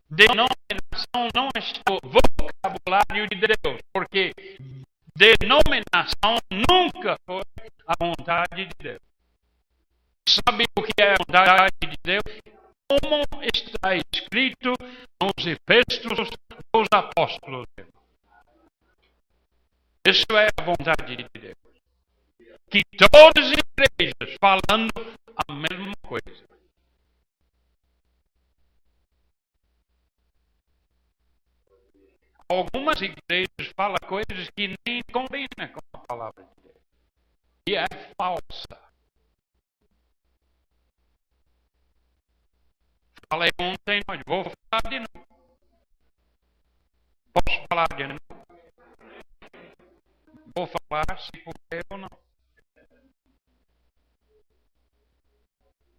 Denominação não é o vocabulário de Deus, porque denominação nunca foi a vontade de Deus. Sabe o que é a vontade de Deus? Como está escrito nos epístolos dos apóstolos. Isso é a vontade de Deus. Que todas as igrejas falando a mesma coisa. Algumas igrejas falam coisas que nem combinam com a palavra de Deus. E é falsa. Falei ontem, mas vou falar de novo. Posso falar de novo? Vou falar se puder ou não.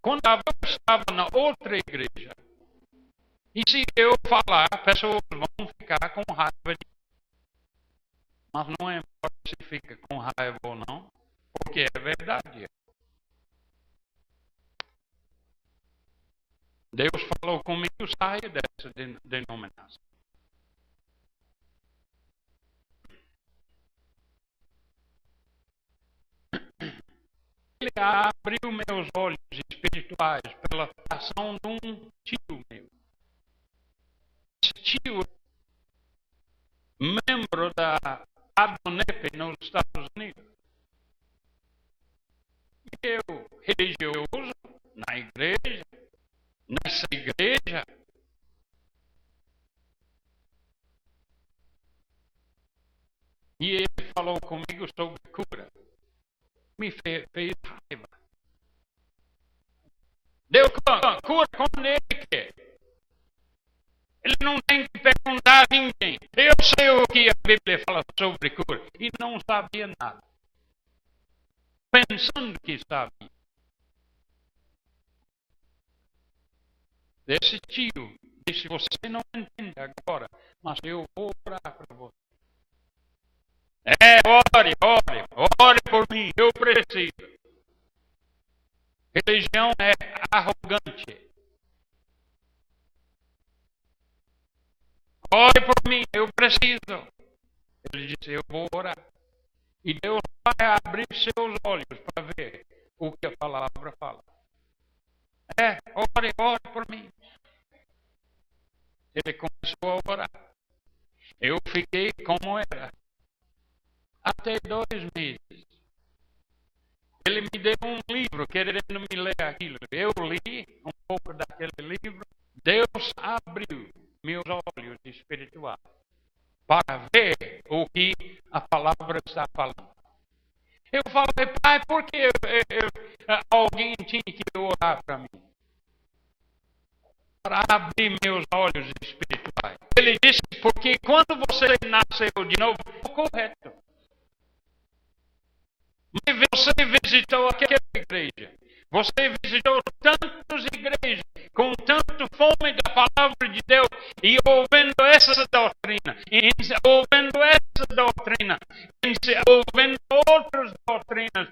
Quando eu estava na outra igreja, e se eu falar, pessoas vão ficar com raiva de mim. Mas não importa se fica com raiva ou não, porque é verdade. Deus falou comigo, saia dessa denominação. Ele abriu meus olhos espirituais pela ação de um tio meu. Esse tio, membro da Adonep nos Estados Unidos. E eu, religioso, na igreja, nessa igreja, e ele falou comigo sobre cura. Me fez raiva. Deu cura quando ele quer. Ele não tem que perguntar a ninguém. Eu sei o que a Bíblia fala sobre cura. E não sabia nada. Pensando que sabia. Esse tio disse, você não entende agora, mas eu vou orar para você. Ore por mim, eu preciso. Religião é arrogante. Ore por mim, eu preciso. Ele disse, eu vou orar. E Deus vai abrir seus olhos para ver o que a palavra fala. Ore por mim. Ele começou a orar. Eu fiquei como era. Até 2 meses. me deu um livro querendo me ler aquilo. Eu li um pouco daquele livro. Deus abriu meus olhos espirituais para ver o que a palavra está falando. Eu falei, pai, por que alguém tinha que orar para mim? Para abrir meus olhos espirituais. Ele disse, porque quando você nasceu de novo, é correto. Mas você visitou aquela igreja. Você visitou tantas igrejas com tanto fome da palavra de Deus e ouvindo essa doutrina, ouvindo outras doutrinas.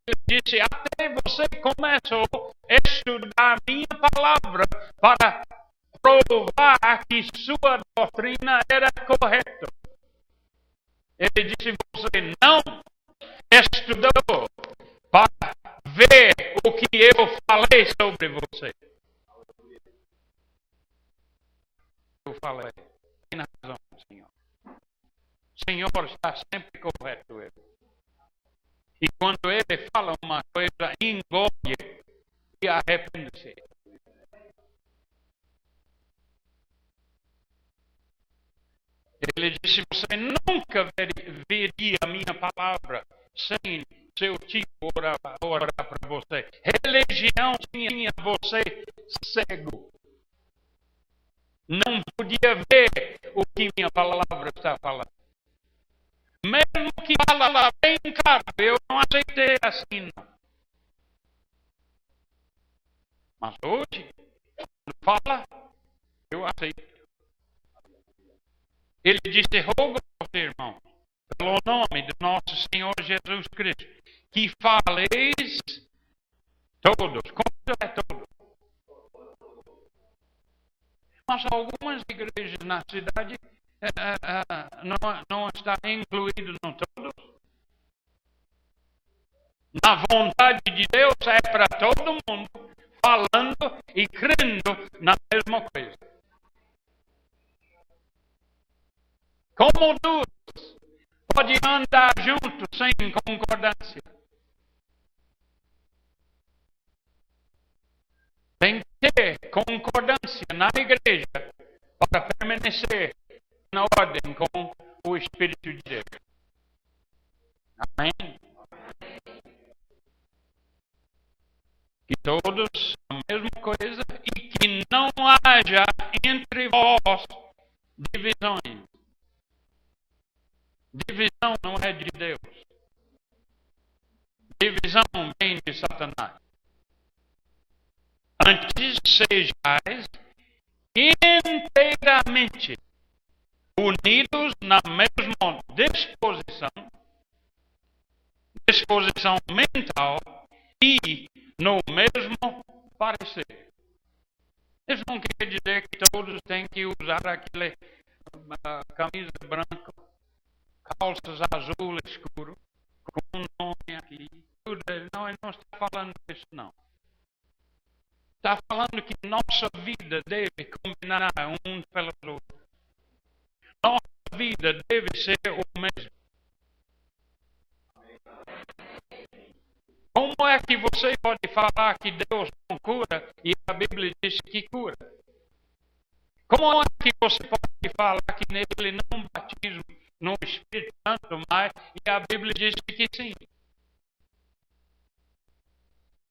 Ele disse, até você começou a estudar a minha palavra para provar que sua doutrina era correta. Ele disse, você não estudou para ver o que eu falei sobre você. Eu falei, tem razão, Senhor. O Senhor está sempre correto. E quando Ele fala uma coisa, engole e arrepende-se. Ele disse, você nunca veria a minha palavra sem seu tio orar para você. Religião tinha você cego. Não podia ver o que minha palavra está falando. Mesmo que fala bem claro, eu não aceitei assim, não. Mas hoje, quando fala, eu aceito. Ele disse, rogo aos irmãos, pelo nome do nosso Senhor Jesus Cristo, que faleis todos. Como é todos? Mas algumas igrejas na cidade não está incluído no todos. Na vontade de Deus é para todo mundo, falando e crendo na mesma coisa. Como duas pode andar juntos sem concordância? Tem que ter concordância na igreja para permanecer na ordem com o Espírito de Deus. Amém? Que todos a mesma coisa e que não haja entre vós divisões. Divisão não é de Deus. Divisão vem de Satanás. Antes sejais inteiramente unidos na mesma disposição mental e no mesmo parecer. Isso não quer dizer que todos têm que usar aquele camisa branca, calças azul escuro, com um nome aqui. Não, ele não está falando disso, não. Está falando que nossa vida deve combinar uns pelos outros. Nossa vida deve ser o mesmo. Como é que você pode falar que Deus não cura e a Bíblia diz que cura? Como é que você pode falar que nele não batismo no Espírito Santo mais e a Bíblia diz que sim?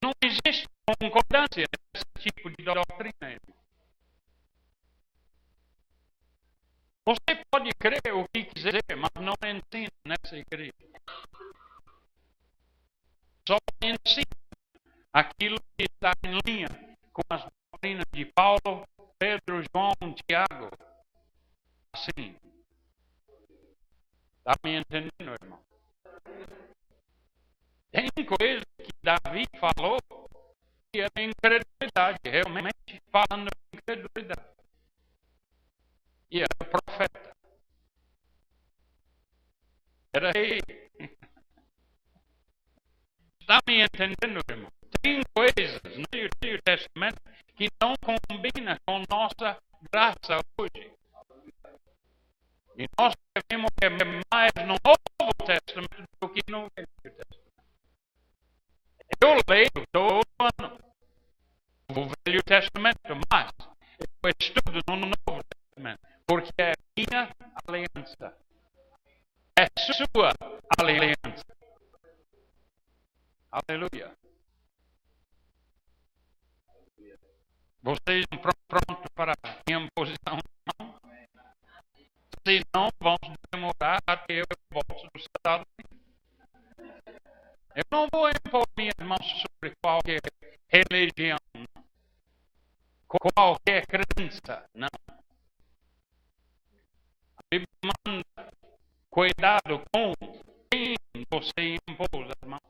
Não existe concordância nesse tipo de doutrina. Você pode crer o que quiser, mas não ensina nessa igreja. Só ensina aquilo que está em linha com as doutrinas de Paulo, Pedro, João, Tiago. Assim. Está me entendendo, irmão? Tem coisa que Davi falou que era incredulidade, realmente falando de incredulidade. E era profeta. Era rei. Está me entendendo, irmão? Tem coisas no Antigo Testamento que não combinam com nossa graça hoje. E nós devemos ver mais no Novo Testamento do que no Velho Testamento. Eu leio todo ano o Velho Testamento, mas eu estudo no Novo Testamento, porque é minha aliança. É sua aliança. Aleluia. Vocês estão prontos para a imposição? Não? Se não, vão demorar até eu volto do Estado. Eu não vou impor minhas mãos sobre qualquer religião, qualquer crença, não. A Bíblia manda cuidado com quem você impôs as mãos.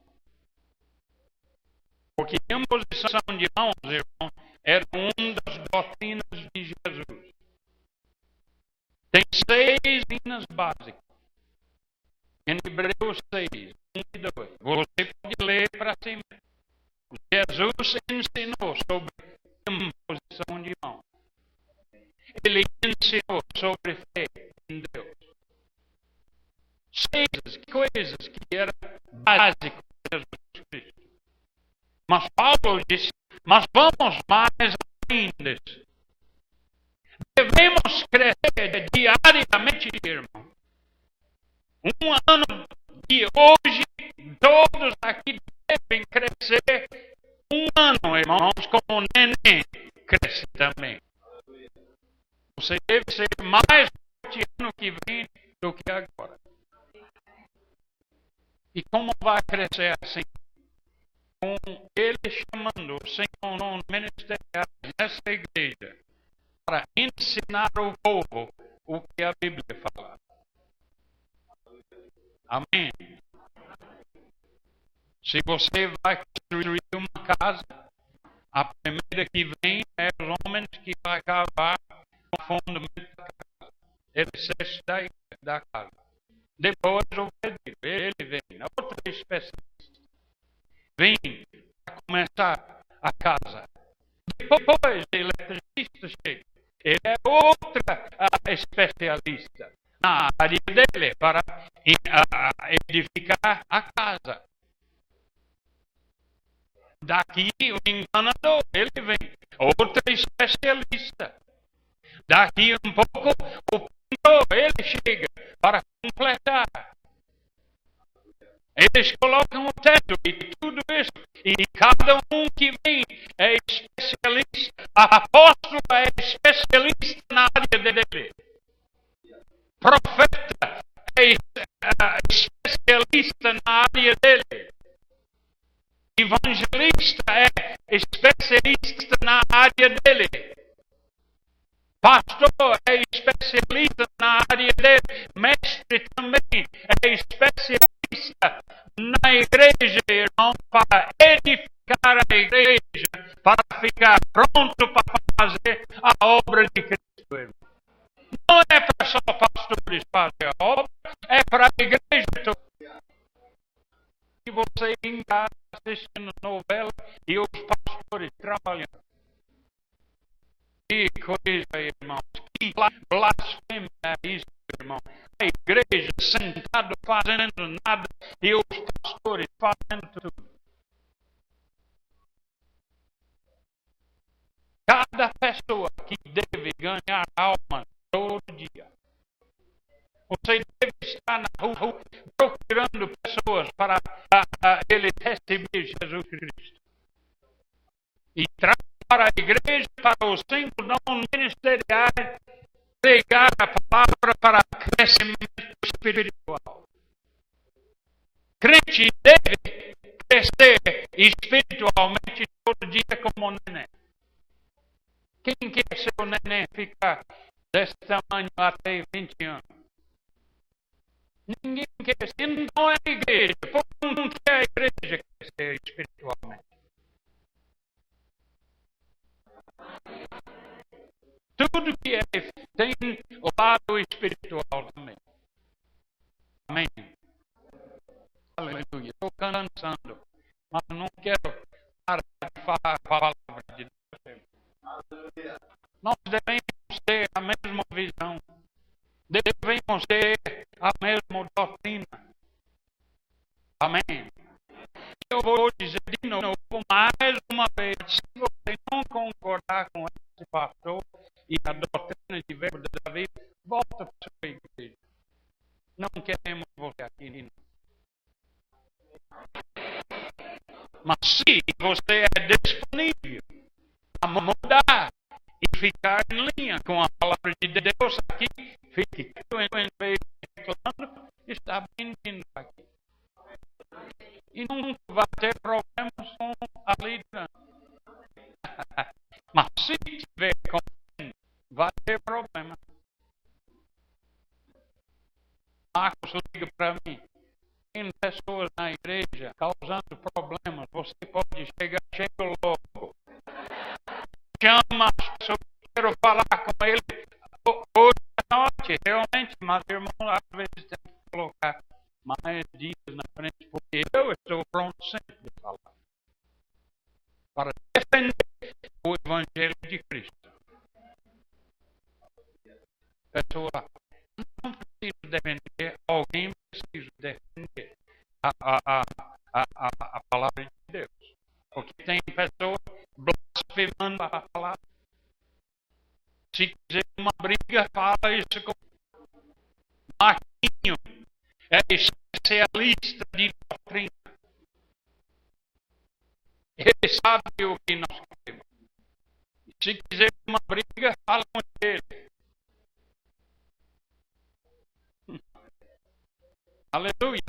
Porque a imposição de mãos, irmão, era uma das doutrinas de Jesus. Tem 6 linhas básicas. Em Hebreus 6, 1 e 2. Você pode ler para si mesmo. Jesus ensinou sobre imposição de mãos. Ele ensinou sobre fé em Deus. 6 coisas que eram básicas de Jesus Cristo. Mas Paulo disse, mas vamos mais além disso. Devemos crescer diariamente, irmão. Um ano de hoje, todos aqui devem crescer um ano, irmãos, como o neném cresce também. Você deve ser mais forte ano que vem do que agora. E como vai crescer assim? Com ele chamando os senhores ministeriais nessa igreja para ensinar o povo o que a Bíblia fala. Amém. Se você vai construir uma casa, a primeira que vem é os homens que vai cavar o fundamento da casa. Ele se da casa. Depois o pedreiro, ele vem, outra especialista. Vem para começar a casa. Depois o eletricista chega. Ele é outra especialista na área dele para edificar a casa. Daqui o enganador, ele vem, outra especialista. Daqui um pouco o pintor, ele chega para completar. Eles colocam o teto e tudo isso. E cada um que vem é especialista. Apóstolo é especialista na área dele. Profeta é especialista na área dele. Evangelista é especialista na área dele. Pastor é especialista na área dele. Mestre também é especialista na igreja, irmão, para edificar a igreja, para ficar pronto para fazer a obra de Cristo, irmão. Não é para só pastores fazer a obra, é para a igreja toda. E você em casa assistindo novela e os pastores trabalhando. Que coisa, irmãos. Que blasfêmia é isso, irmão. A igreja sentada fazendo nada e os pastores fazendo tudo. Cada pessoa que deve ganhar alma todo dia. Você deve estar na rua procurando pessoas para ele receber Jesus Cristo. E traz para a igreja, para os 5 dons ministeriais, pregar a palavra para crescimento espiritual. Crente deve crescer espiritualmente todo dia como um neném. Quem quer ser um neném ficar desse tamanho até 20 anos? Ninguém quer ser. Não é a igreja. Porque não quer a igreja crescer espiritualmente. Tudo que é tem o lado espiritual também. Amém. Aleluia. Estou cansando, mas não quero parar de falar a palavra de Deus. Nós devemos ter a mesma visão. Devemos ter a mesma doutrina. Amém. eu vou dizer de novo, mais uma vez, se você não concordar com esse pastor e a doutrina de verbo de Davi, volta para a sua igreja. Não queremos você aqui de novo. Mas se você é disponível a mudar e ficar em linha com a palavra de Deus aqui, fique em vez de reclamando, está bem-vindo aqui. E nunca vai ter problemas com a liderança. Mas se tiver com vai ter problema. Marcos liga para mim. Tem pessoas na igreja causando problemas. Você pode chega logo. Chama as pessoas, quero falar com ele hoje à noite, realmente, mas irmão, às vezes tem que colocar mais dias na frente, porque eu estou pronto sempre de falar. Para defender o Evangelho de Cristo. Pessoa, não preciso defender, alguém precisa defender a palavra de Deus. Porque tem pessoas blasfemando a palavra. Se quiser uma briga, fala isso com Marquinho. É especialista de doutrina. Ele sabe o que nós queremos. Se quiser uma briga, fala com ele. Aleluia.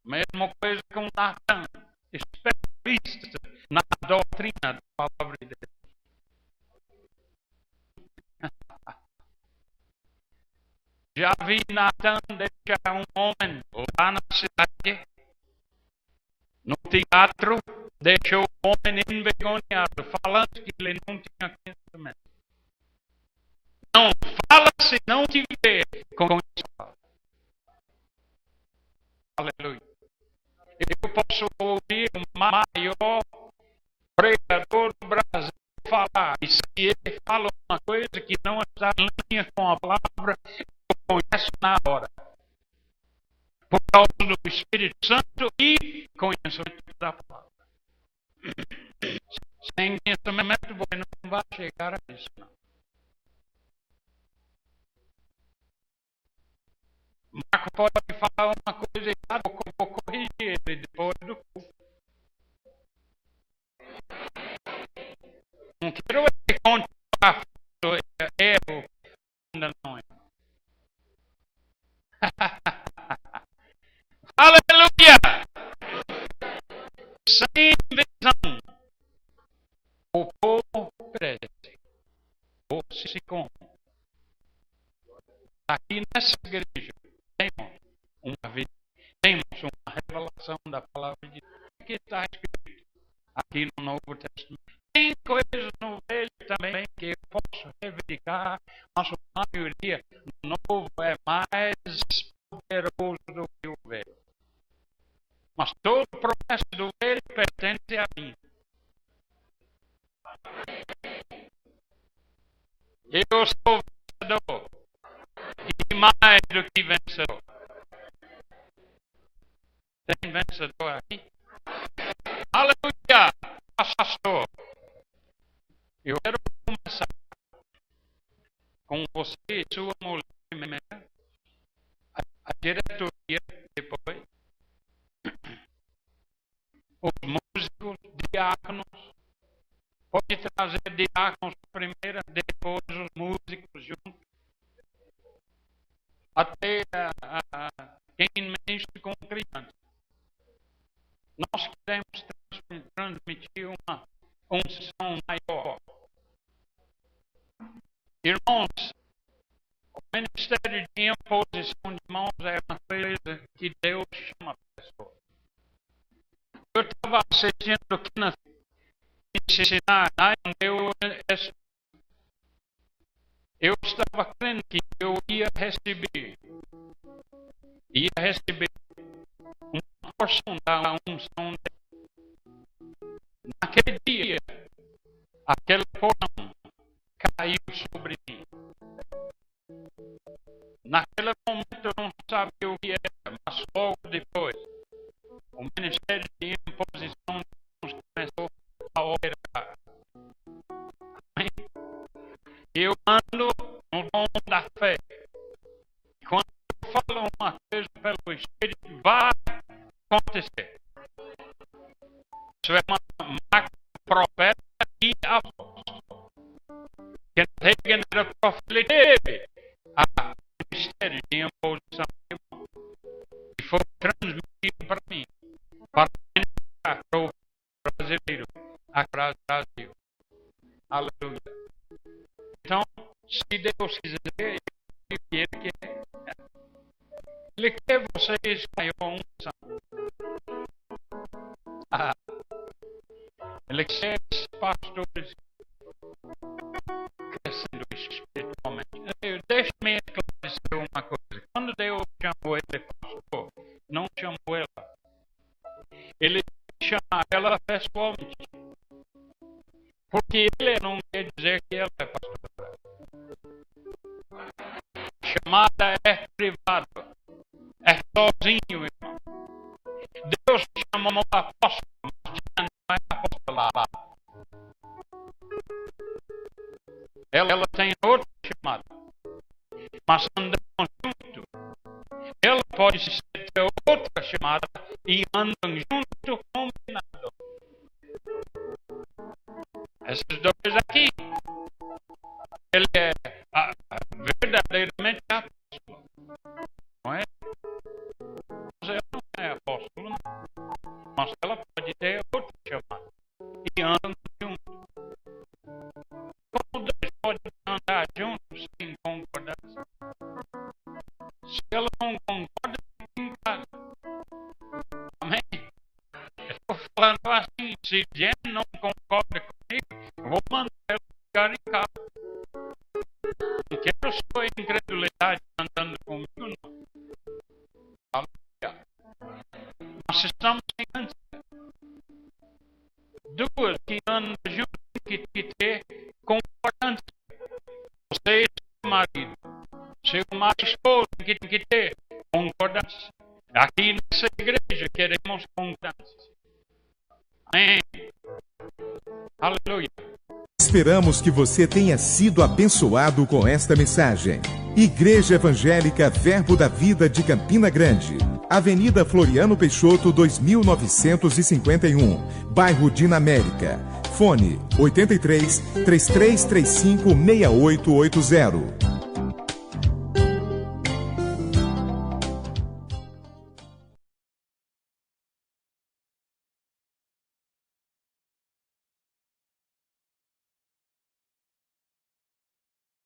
Mesma coisa com Natan, especialista na doutrina da palavra de Deus. Já vi Natan deixar um homem lá na cidade, no teatro, deixou o homem envergonhado, falando que ele não tinha conhecimento. Não fala se não tiver conhecimento. Aleluia. Eu posso ouvir o maior pregador do Brasil falar, e se ele fala uma coisa que não está em linha com a palavra, eu conheço na hora. Por causa do Espírito Santo e conhecimento da palavra. Sem conhecimento você não vai chegar a isso, não. Marco pode falar uma coisa errada, eu vou corrigir ele depois do culto. Não quero ele continuar erro, ainda não é. Aleluia! Sem visão, o povo perece, ou se come. Aqui nessa igreja temos uma revelação da palavra de Deus que está escrito aqui no Novo Testamento. Tem coisas no Velho também que eu posso reivindicar, mas a maioria no Novo é mais poderoso do que o Velho. Mas toda promessa do Velho pertence a mim. Eu sou vencedor. E mais do que vencedor. Tem vencedor aqui? Aleluia! Pastor, eu quero começar com você e sua mulher, a diretoria depois, os músicos, diáconos, pode trazer diáconos primeiro, depois os músicos juntos, até quem mexe com crianças. Nós queremos transmitir uma unção maior. Irmãos, o ministério de imposição de mãos é uma coisa que Deus chama a pessoa. Eu estava assistindo aqui na ensinar, eu estava crendo que eu ia receber uma porção da unção. Naquele dia, aquele porão caiu sobre mim. Naquele momento eu não sabia o que era, mas logo depois vai acontecer. Isso é uma marca profeta e apóstolo. Quem era profeta, ele teve a ministério de imposição de mão. E foi transmitido para mim, para ministrar para o brasileiro, aqui no Brasil. Aleluia. Então, se Deus quiser, Ele quer. Ele quer vocês maior unção. Ele quer pastores crescendo espiritualmente. Deixe-me esclarecer uma coisa. Quando Deus chamou ele pastor, não chamou ela. Ele chama ela pessoalmente. Porque ele não quer dizer que ela é pastora. Chamada é privada. É sozinho, irmão. Deus chamou apóstolo, mas não é apostolado. Ela tem outra chamada. Mas andam junto. Ela pode ter outra chamada e andam junto combinado. Esses dois aqui, ele é verdadeiramente apóstolo, não é? Mas ela não é apóstolo, não. Mas ela pode ter outra chamada e andam juntos. Como dois podem andar juntos sem concordância? Se ela não concorda, fica em casa. Amém? Estou falando assim, se Jen não concorda comigo, vou mandar ela ficar em casa. Não quero sua incredulidade andando comigo, não. Aleluia. Nós estamos em ânsia. Duas que andam juntas que ter concordância. Você e seu marido. Seu esposo que tem que ter concordância. Aqui nessa igreja queremos concordância. Amém. Aleluia. Esperamos que você tenha sido abençoado com esta mensagem. Igreja Evangélica Verbo da Vida de Campina Grande. Avenida Floriano Peixoto, 2951, bairro Dinamérica. Fone 83 3335 6880.